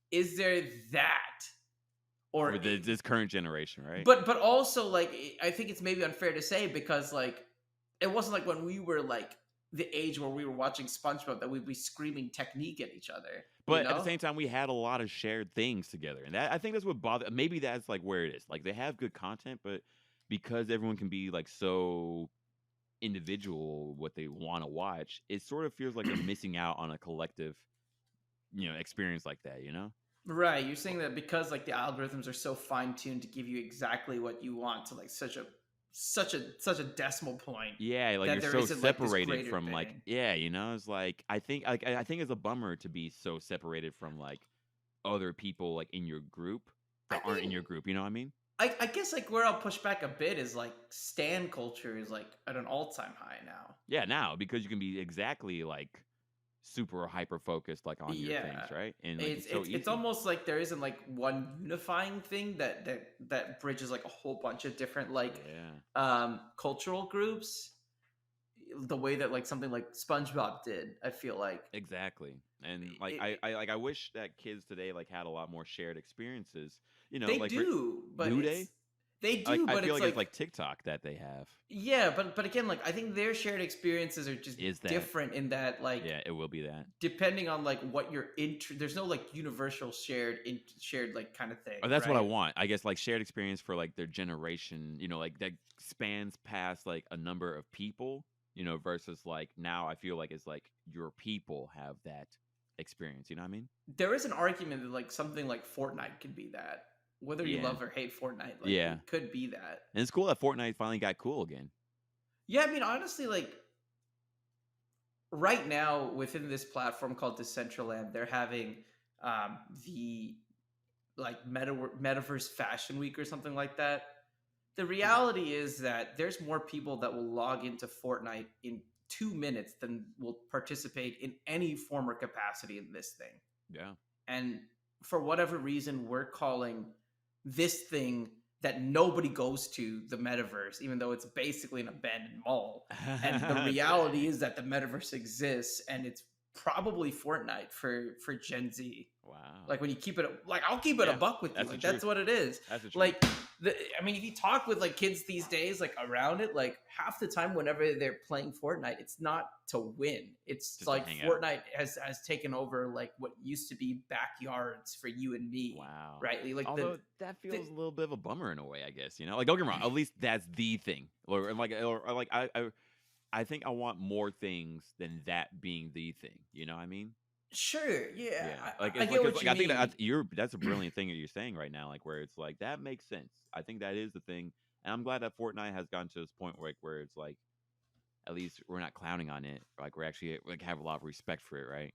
is there that, or for this current generation, right? But also like I think it's maybe unfair to say because like it wasn't like when we were like the age where we were watching SpongeBob that we'd be screaming technique at each other. But at the same time, we had a lot of shared things together, and I think that's what bothers. Maybe that's like where it is. Like they have good content, but because everyone can be like so individual what they want to watch, it sort of feels like they're missing out on a collective, experience like that. Right. You're saying that because like the algorithms are so fine tuned to give you exactly what you want to like such a decimal point. Yeah, like you're so separated from like it's like I think it's a bummer to be so separated from like other people like in your group that aren't in your group. You know what I mean? I guess like where I'll push back a bit is like stan culture is like at an all-time high now. Yeah, now because you can be exactly like super hyper focused like on your things, right? And like, it's almost like there isn't like one unifying thing that bridges like a whole bunch of different like cultural groups the way that like something like SpongeBob did. I feel like exactly. And like I wish that kids today like had a lot more shared experiences. They like do, but do they? They do, like, but I feel it's like TikTok that they have. Yeah, but again, like I think their shared experiences are just different in that, like it will be that depending on like what you're there's no like universal shared like kind of thing. Oh, that's what I want. I guess like shared experience for like their generation. Like that spans past like a number of people. Versus like now I feel like it's like your people have that experience. You know what I mean? There is an argument that like something like Fortnite could be that. Whether you love or hate Fortnite, like, it could be that. And it's cool that Fortnite finally got cool again. Yeah, I mean, honestly, like, right now, within this platform called Decentraland, they're having the, like, Metaverse Fashion Week or something like that. The reality is that there's more people that will log into Fortnite in 2 minutes than will participate in any form or capacity in this thing. Yeah. And for whatever reason, we're calling this thing that nobody goes to the metaverse, even though it's basically an abandoned mall. And the reality is that the metaverse exists, and it's probably Fortnite for Gen Z. Wow. Like when you keep it, like I'll keep it a buck with you. Like that's what it is. That's the truth. Like, I mean, if you talk with like kids these days, like around it, like half the time whenever they're playing Fortnite, it's not to win. It's just like Fortnite has taken over like what used to be backyards for you and me. Wow. Right? Like although that feels a little bit of a bummer in a way, I guess. Like don't get me wrong. At least that's the thing. Or like I think I want more things than that being the thing. You know what I mean? Sure, yeah. I get what you mean. I think that's a brilliant thing that you're saying right now. Like where it's like that makes sense. I think that is the thing, and I'm glad that Fortnite has gotten to this point where it's like, at least we're not clowning on it. Like we're actually like have a lot of respect for it, right?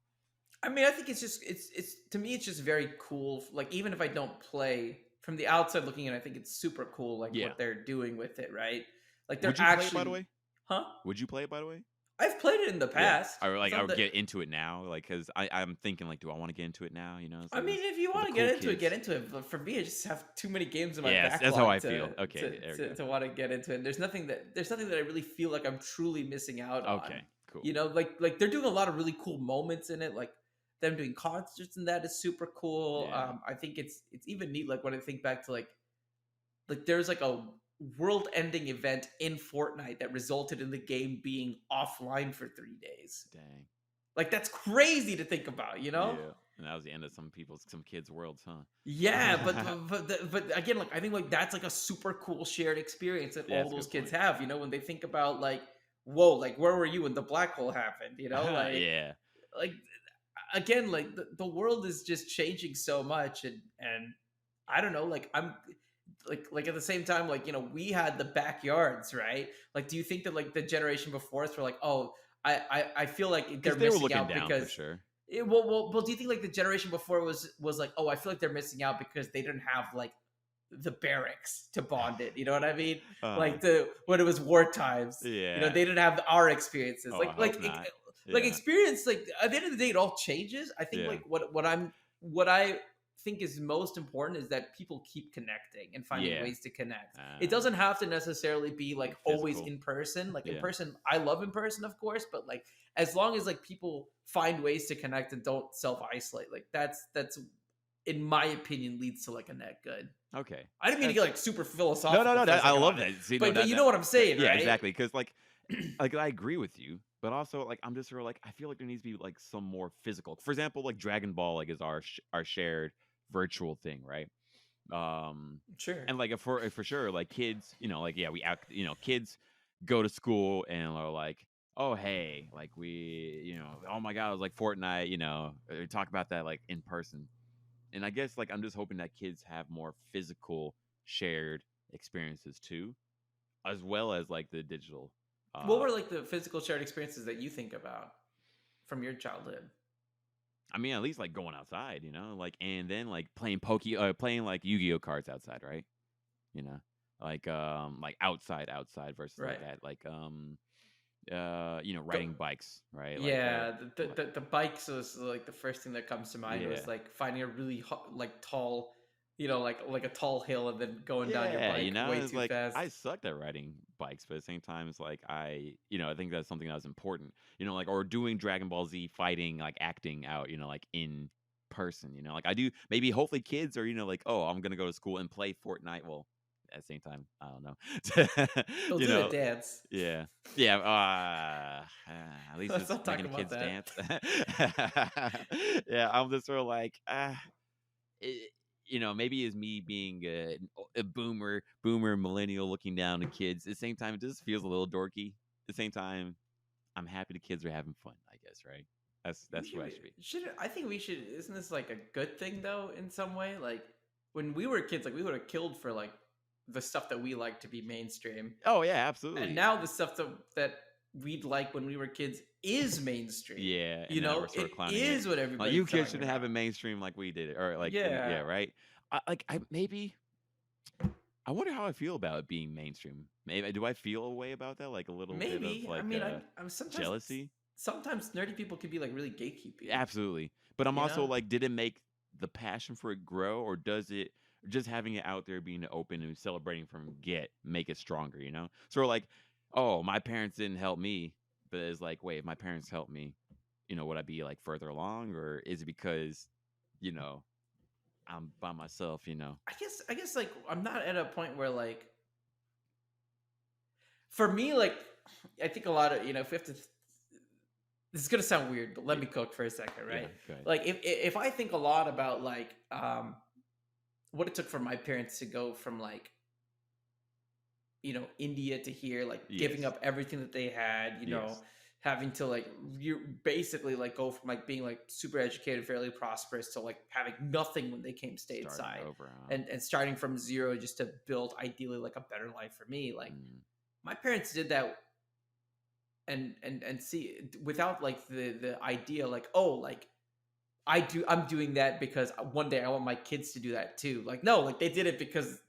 I mean, I think it's just it's to me it's just very cool. Like even if I don't play, from the outside looking in, I think it's super cool. Like what they're doing with it, right? Like they're actually. Would you play it, by the way? Huh? Would you play it, by the way? I've played it in the Yeah, past. or It's like I not would that. get into it now, like because I'm thinking like, do I want to get into it now? You know, I so mean, if you with want the to cool get kids. into it. But for me, I just have too many games in my Yes, that's how backlog I feel. Okay, there we go. to want to get into it. There's nothing that I really feel like I'm truly missing out on. Okay, cool. You know, they're doing a lot of really cool moments in it. Like them doing concerts and that is super cool. Yeah. I think it's even neat. Like when I think back to like there's like a world-ending event in Fortnite that resulted in the game being offline for 3 days. Dang. Like that's crazy to think about, you know? Yeah, and that was the end of some kids' worlds, huh? Yeah, but again, like I think like that's like a super cool shared experience that Yeah, all that's a those good kids point. have. You know, when they think about like, whoa, like where were you when the black hole happened? You know, Yeah. like again, like the world is just changing so much, and I don't know, like I'm like at the same time, like you know, we had the backyards, right? Like, do you think that like the generation before us were like, oh, I feel like they're Because they were missing looking out down for because sure. well, do you think like the generation before was like, oh, I feel like they're missing out because they didn't have like the barracks to bond it. You know what I mean? Uh, Like the when it was war times, you know, yeah. they didn't have our experiences. Oh, I hope not. Like Yeah. experience. Like at the end of the day, it all changes. I think Yeah. like what I think is most important is that people keep connecting and finding Yeah. ways to connect. It doesn't have to necessarily be like always Physical. in person. Like in Yeah. person, I love in person, of course, but like as long as like people find ways to connect and don't self isolate, like that's in my opinion leads to like a net good. Okay. I didn't mean to get like super No, philosophical no, no. for a I second love on it, that. See, no, but you that, know what I'm saying, yeah, right? exactly. Because like I agree with you, but also like I'm just sort of like I feel like there needs to be like some more physical. For example, like Dragon Ball like is our shared virtual thing, right? Sure. And like for sure, like kids, you know, like yeah, we act, you know, kids go to school and are like, oh hey, like we, you know, oh my god, it was like Fortnite, you know, we talk about that like in person. And I guess like I'm just hoping that kids have more physical shared experiences too, as well as like the digital. What Uh, were like the physical shared experiences that you think about from your childhood? I mean, at least like going outside, you know, like and then like playing like Yu-Gi-Oh cards outside, right? You know, like outside versus like Right. that, like you know, Go, riding bikes, right? yeah, Like, the bikes was like the first thing that comes to mind yeah, was like finding a really like tall, you know, like a tall hill and then going down your yeah, you bike know, way it's too like fast. I sucked at riding bikes, but at the same time, it's like you know, I think that's something that was important, you know, like or doing Dragon Ball Z fighting, like acting out, you know, like in person, you know, like I do. Maybe hopefully kids are, you know, like oh, I'm gonna go to school and play Fortnite. Well, at the same time, I don't know, They'll you do the know. dance. Yeah. Yeah, at least Let's it's not talk making the about kids that. dance. Yeah, I'm just sort of like, it, you know, maybe it's me being a boomer millennial looking down to kids. At the same time, it just feels a little dorky. At the same time, I'm happy the kids are having fun. I guess, right? We That's what I should be. should I think we should. Isn't this like a good thing though? In some way, like when we were kids, like we would have killed for like the stuff that we like to be mainstream, Oh yeah, and absolutely. now the stuff that we'd like when we were kids is mainstream. Yeah, You and now know, we're sort it of clowning it. is what Like everybody's you kids talking shouldn't have it about. mainstream like we did it, or like yeah, Yeah, right. I maybe I wonder how I feel about it being mainstream. Maybe do I feel a way about that, like a little bit of maybe. I like mean, I'm jealousy? sometimes nerdy people can be like really gatekeepy. Absolutely, but I'm You also know, like, did it make the passion for it grow, or does it just having it out there, being open and celebrating from get make it stronger? You know, sort of like, oh, my parents didn't help me, but it's like, wait, if my parents helped me, you know, would I be like further along, or is it because, you know, I'm by myself? You know, I guess like I'm not at a point where like for me like I think a lot of you know if we have to this is gonna sound weird, but let yeah, me cook for a second, yeah, right? go ahead. Like if I think a lot about like what it took for my parents to go from like you know India to here, like giving Yes, up everything that they had, you know, yes. having to like you basically like go from like being like super educated, fairly prosperous to like having nothing when they came Starting stateside, over. and starting from zero just to build ideally like a better life for me. Like Mm, my parents did that and see without like the idea like oh like I'm doing that because one day I want my kids to do that too. Like no, like they did it because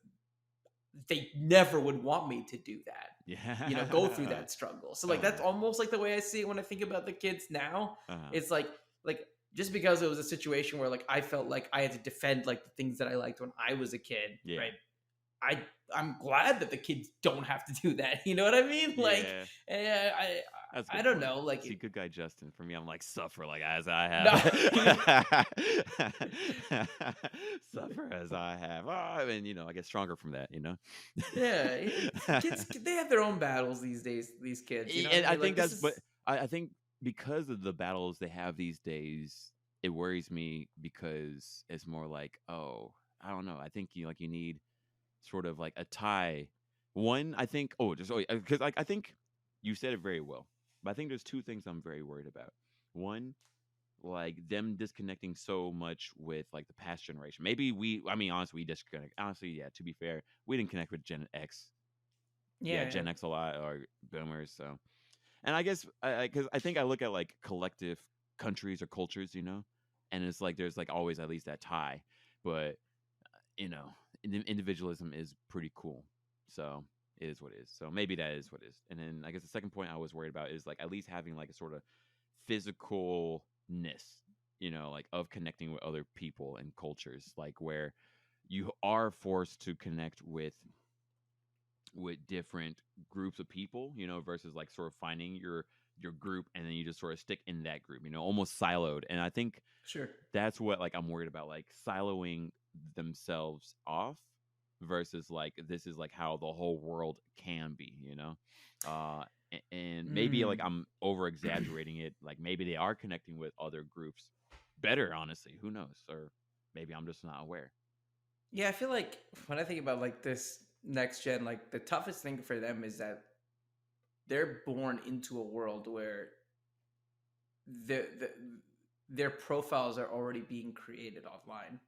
they never would want me to do that. go through that struggle. So like that's Uh-huh. almost like the way I see it when I think about the kids now. Uh-huh. It's like just because it was a situation where like I felt like I had to defend like the things that I liked when I was a kid, Yeah. right? I I'm glad that the kids don't have to do that. You know what I mean? Like, Yeah. I That's a I good don't point. know. Like, See, good guy Justin. For me, I'm like suffer like as I no, have. Suffer as I have. Oh, and I get stronger from that, yeah, kids they have their own battles these days. These kids, you know what I And I mean? Like, think this that's but is I think because of the battles they have these days, it worries me because it's more like, oh, I don't know. I think you need sort of like a tie. One, I think, because like I think you said it very well, but I think there's two things I'm very worried about. One, like them disconnecting so much with like the past generation. Maybe I mean, honestly, we disconnect. Honestly, yeah. To be fair, we didn't connect with Gen X. Yeah, yeah, Gen X a lot or Boomers. So, and I guess because I think I look at like collective countries or cultures, and it's like there's like always at least that tie, but you know, individualism is pretty cool. So it is what it is. So maybe that is what it is. And then I guess the second point I was worried about is like at least having like a sort of physicalness, like of connecting with other people and cultures, like where you are forced to connect with different groups of people, versus like sort of finding your group and then you just sort of stick in that group, almost siloed. And I think sure. that's what like I'm worried about, like siloing themselves off versus like this is like how the whole world can be, and maybe like Mm. I'm over exaggerating it, like maybe they are connecting with other groups better, honestly, who knows, or maybe I'm just not aware. Yeah, I feel like when I think about like this next gen, like the toughest thing for them is that they're born into a world where the their profiles are already being created online.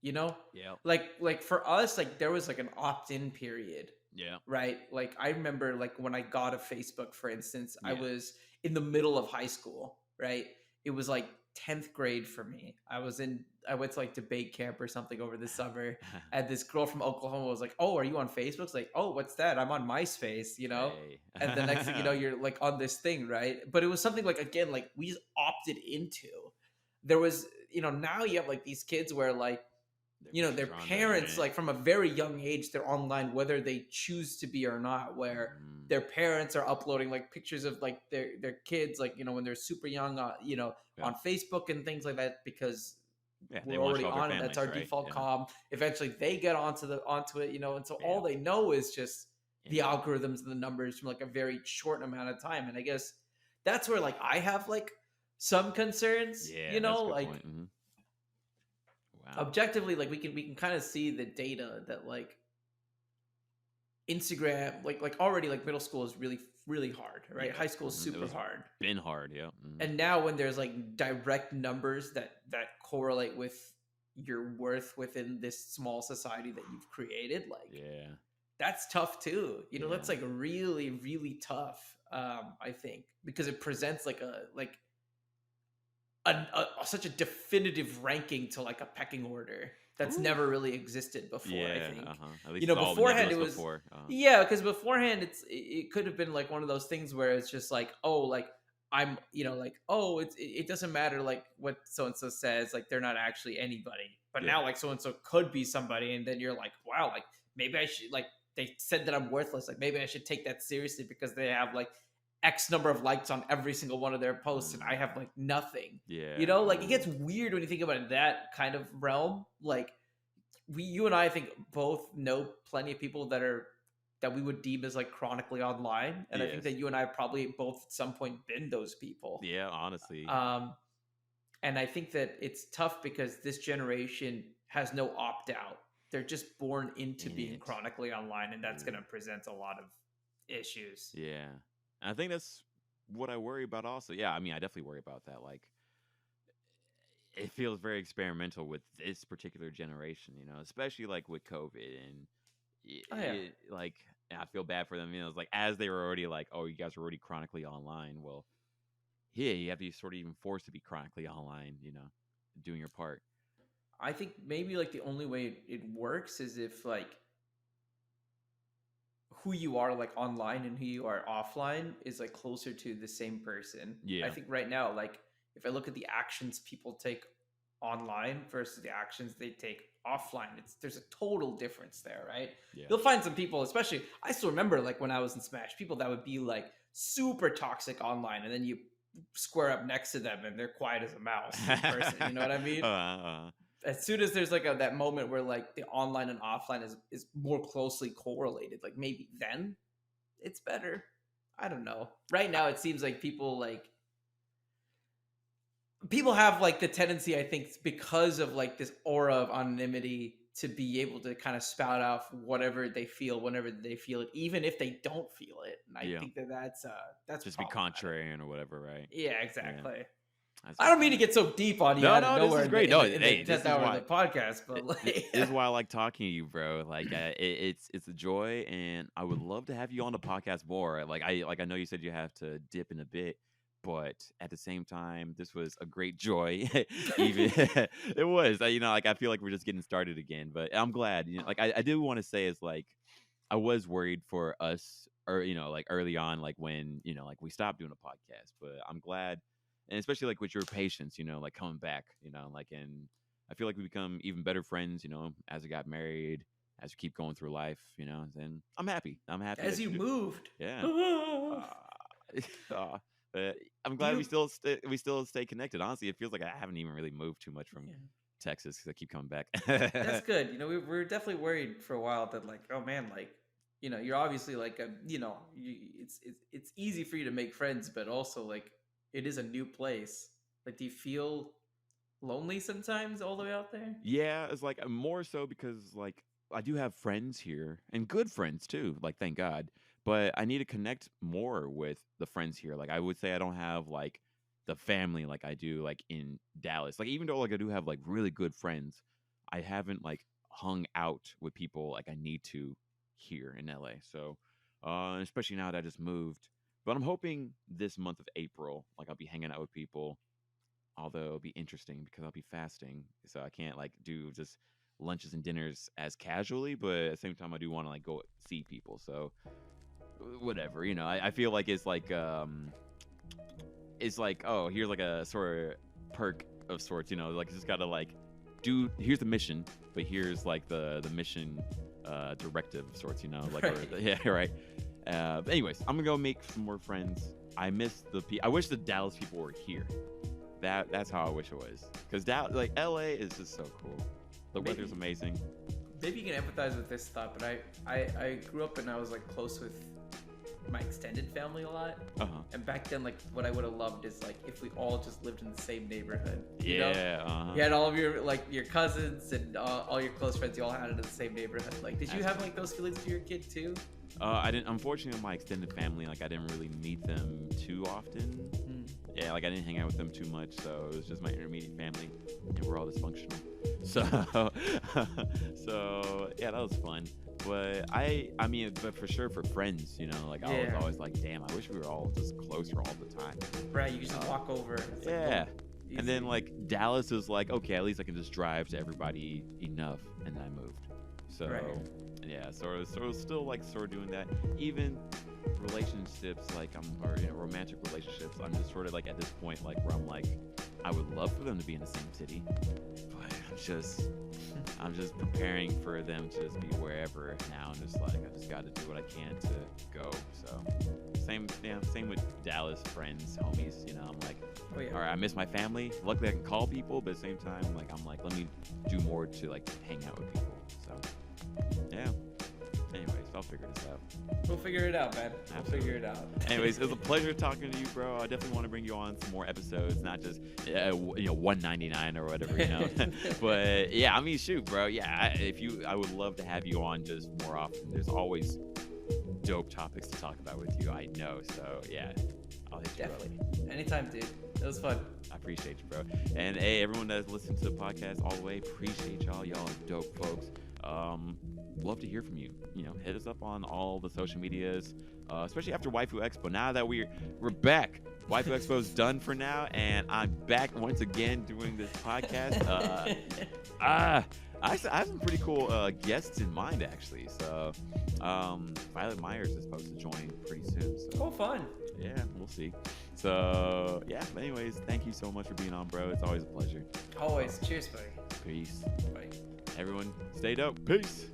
You know, Yeah, like for us, like there was like an opt-in period, yeah, right? Like I remember like when I got a Facebook, for instance, I yeah. was in the middle of high school, right? It was like 10th grade for me. I went to like debate camp or something over the summer, and this girl from Oklahoma was like, "Oh, are you on Facebook?" It's like, "Oh, what's that? I'm on MySpace," you know? Hey. And the next thing you know, you're like on this thing, right? But it was something like, again, like we just opted into. There was, now you have like these kids where like They're just their on the parents, internet. like from a very young age, they're online whether they choose to be or not, where Mm, their parents are uploading like pictures of like their kids, like when they're super young, yeah, on Facebook and things like that, because yeah, they we're want to already show off their on it. That's families, our right? default Yeah, com. Eventually they get onto it, and so yeah, all they know is just the internet. algorithms and the numbers from like a very short amount of time. And I guess that's where like I have like some concerns, Yeah, that's a good like point. Wow. objectively, like we can kind of see the data that like Instagram, like already like middle school is really really hard, right? Yeah, High school is it super was hard. been hard. Yeah. And now when there's like direct numbers that correlate with your worth within this small society that you've created, like Yeah, that's tough too. yeah, That's like really really tough. I think because it presents like such a definitive ranking to like a pecking order that's ooh, never really existed before. I yeah. think, At least it's all beforehand it nebulous was, before. yeah, because beforehand it could have been like one of those things where it's just like, oh, like I'm, like, oh, it doesn't matter like what so and so says, like they're not actually anybody, but Yeah, now like so and so could be somebody, and then you're like, wow, like maybe I should, like they said that I'm worthless, like maybe I should take that seriously because they have like X number of likes on every single one of their posts, and I mm, have like nothing. yeah. Like it Ooh, gets weird when you think about it in that kind of realm. Like you and I think both know plenty of people that we would deem as like chronically online, and I think that yes, you and I have probably both at some point been those people. yeah. Honestly, Um, and I think that it's tough because this generation has no opt out. They're just born into in being it. chronically online, and that's going to Ooh, present a lot of issues. yeah. I think that's what I worry about. Also, yeah. I mean, I definitely worry about that. Like, it feels very experimental with this particular generation. Especially like with COVID and Oh yeah. like I feel bad for them. It's like as they were already like, oh, you guys are already chronically online. Well, yeah, you have to be sort of even forced to be chronically online. Doing your part. I think maybe like the only way it works is if like who you are like online and who you are offline is like closer to the same person. Yeah. I think right now, like if I look at the actions people take online versus the actions they take offline, there's a total difference there, right? Yeah. You'll find some people, especially I still remember like when I was in Smash, people that would be like super toxic online, and then you square up next to them and they're quiet as a mouse in person. You know what I mean? As soon as there's like that moment where like the online and offline is more closely correlated, like maybe then it's better. I don't know. Right now it seems like people have like the tendency, I think, because of like this aura of anonymity, to be able to kind of spout off whatever they feel whenever they feel it, even if they don't feel it. And I think that's just be contrarian or whatever, right? Yeah, exactly. Yeah. I don't mean to get so deep on you. No, this is great. This is why the podcast, but like, this is why I like talking to you, bro. Like, it's a joy, and I would love to have you on the podcast more. Like, I know you said you have to dip in a bit, but at the same time, this was a great joy. Even it was, like I feel like we're just getting started again. But I'm glad. Like I do want to say is like I was worried for us, or like early on, like when like we stopped doing a podcast. But I'm glad. And especially like with your patience, like coming back, like, and I feel like we become even better friends, as we got married, as we keep going through life, and I'm happy. As you moved. Yeah. I'm glad we still stay connected. Honestly, it feels like I haven't even really moved too much from Texas because I keep coming back. That's good. We were definitely worried for a while that like, oh man, like, you're obviously like it's easy for you to make friends, but also like, it is a new place. Like, do you feel lonely sometimes all the way out there? Yeah, it's like more so because like I do have friends here and good friends too. Like, thank God. But I need to connect more with the friends here. Like, I would say I don't have like the family like I do like in Dallas. Like, even though like I do have like really good friends, I haven't like hung out with people like I need to here in LA. So, especially now that I just moved. But I'm hoping this month of April, like I'll be hanging out with people, although it'll be interesting because I'll be fasting. So I can't like do just lunches and dinners as casually, but at the same time, I do want to like go see people. So whatever, I feel like it's like, oh, here's like a sort of perk of sorts, like just got to like here's the mission, but here's like the mission directive of sorts, like, right. Yeah, right. But anyways, I'm gonna go make some more friends. I miss I wish the Dallas people were here. That's how I wish it was. Because like LA is just so cool. The weather's amazing. Maybe you can empathize with this thought, but I grew up and I was like close with my extended family a lot. And back then, like what I would have loved is like if we all just lived in the same neighborhood. You had all of your like your cousins and all your close friends. You all had it in the same neighborhood. Like, did you have like those feelings for your kid too? I didn't. Unfortunately, my extended family, like I didn't really meet them too often. Yeah, like I didn't hang out with them too much, so it was just my intermediate family, and we're all dysfunctional. So, yeah, that was fun. But but for sure for friends, like I was always like, damn, I wish we were all just closer all the time. Right, you can just walk over. It's yeah. Like, and then like Dallas is like, okay, at least I can just drive to everybody enough, and then I moved. So. Right. Yeah, so I was still like sort of doing that. Even relationships, like romantic relationships, I'm just sort of like at this point, like where I'm like, I would love for them to be in the same city, but I'm just preparing for them to just be wherever now. And just like I just got to do what I can to go. So same with Dallas friends, homies. I'm like, all right, I miss my family. Luckily, I can call people, but at the same time, like I'm like, let me do more to like hang out with people. So. Yeah. Anyways, I'll figure this out. We'll figure it out, man. We'll figure it out. Anyways, it was a pleasure talking to you, bro. I definitely want to bring you on some more episodes, not just $1.99 or whatever, But yeah, I mean, shoot, bro. Yeah, I would love to have you on just more often. There's always dope topics to talk about with you. I know. So yeah, I'll hit you definitely up. Anytime, dude. It was fun. I appreciate you, bro. And hey, everyone that's listened to the podcast all the way, appreciate y'all. Y'all are dope folks. Love to hear from you. Hit us up on all the social medias, especially after Waifu Expo. Now that we're back, Waifu Expo is done for now, and I'm back once again doing this podcast. I have some pretty cool guests in mind, actually. So, Violet Myers is supposed to join pretty soon. So. Oh, fun. Yeah, we'll see. So, yeah. But anyways, thank you so much for being on, bro. It's always a pleasure. Always. Cheers, buddy. Peace. Bye. Everyone, stay dope. Peace.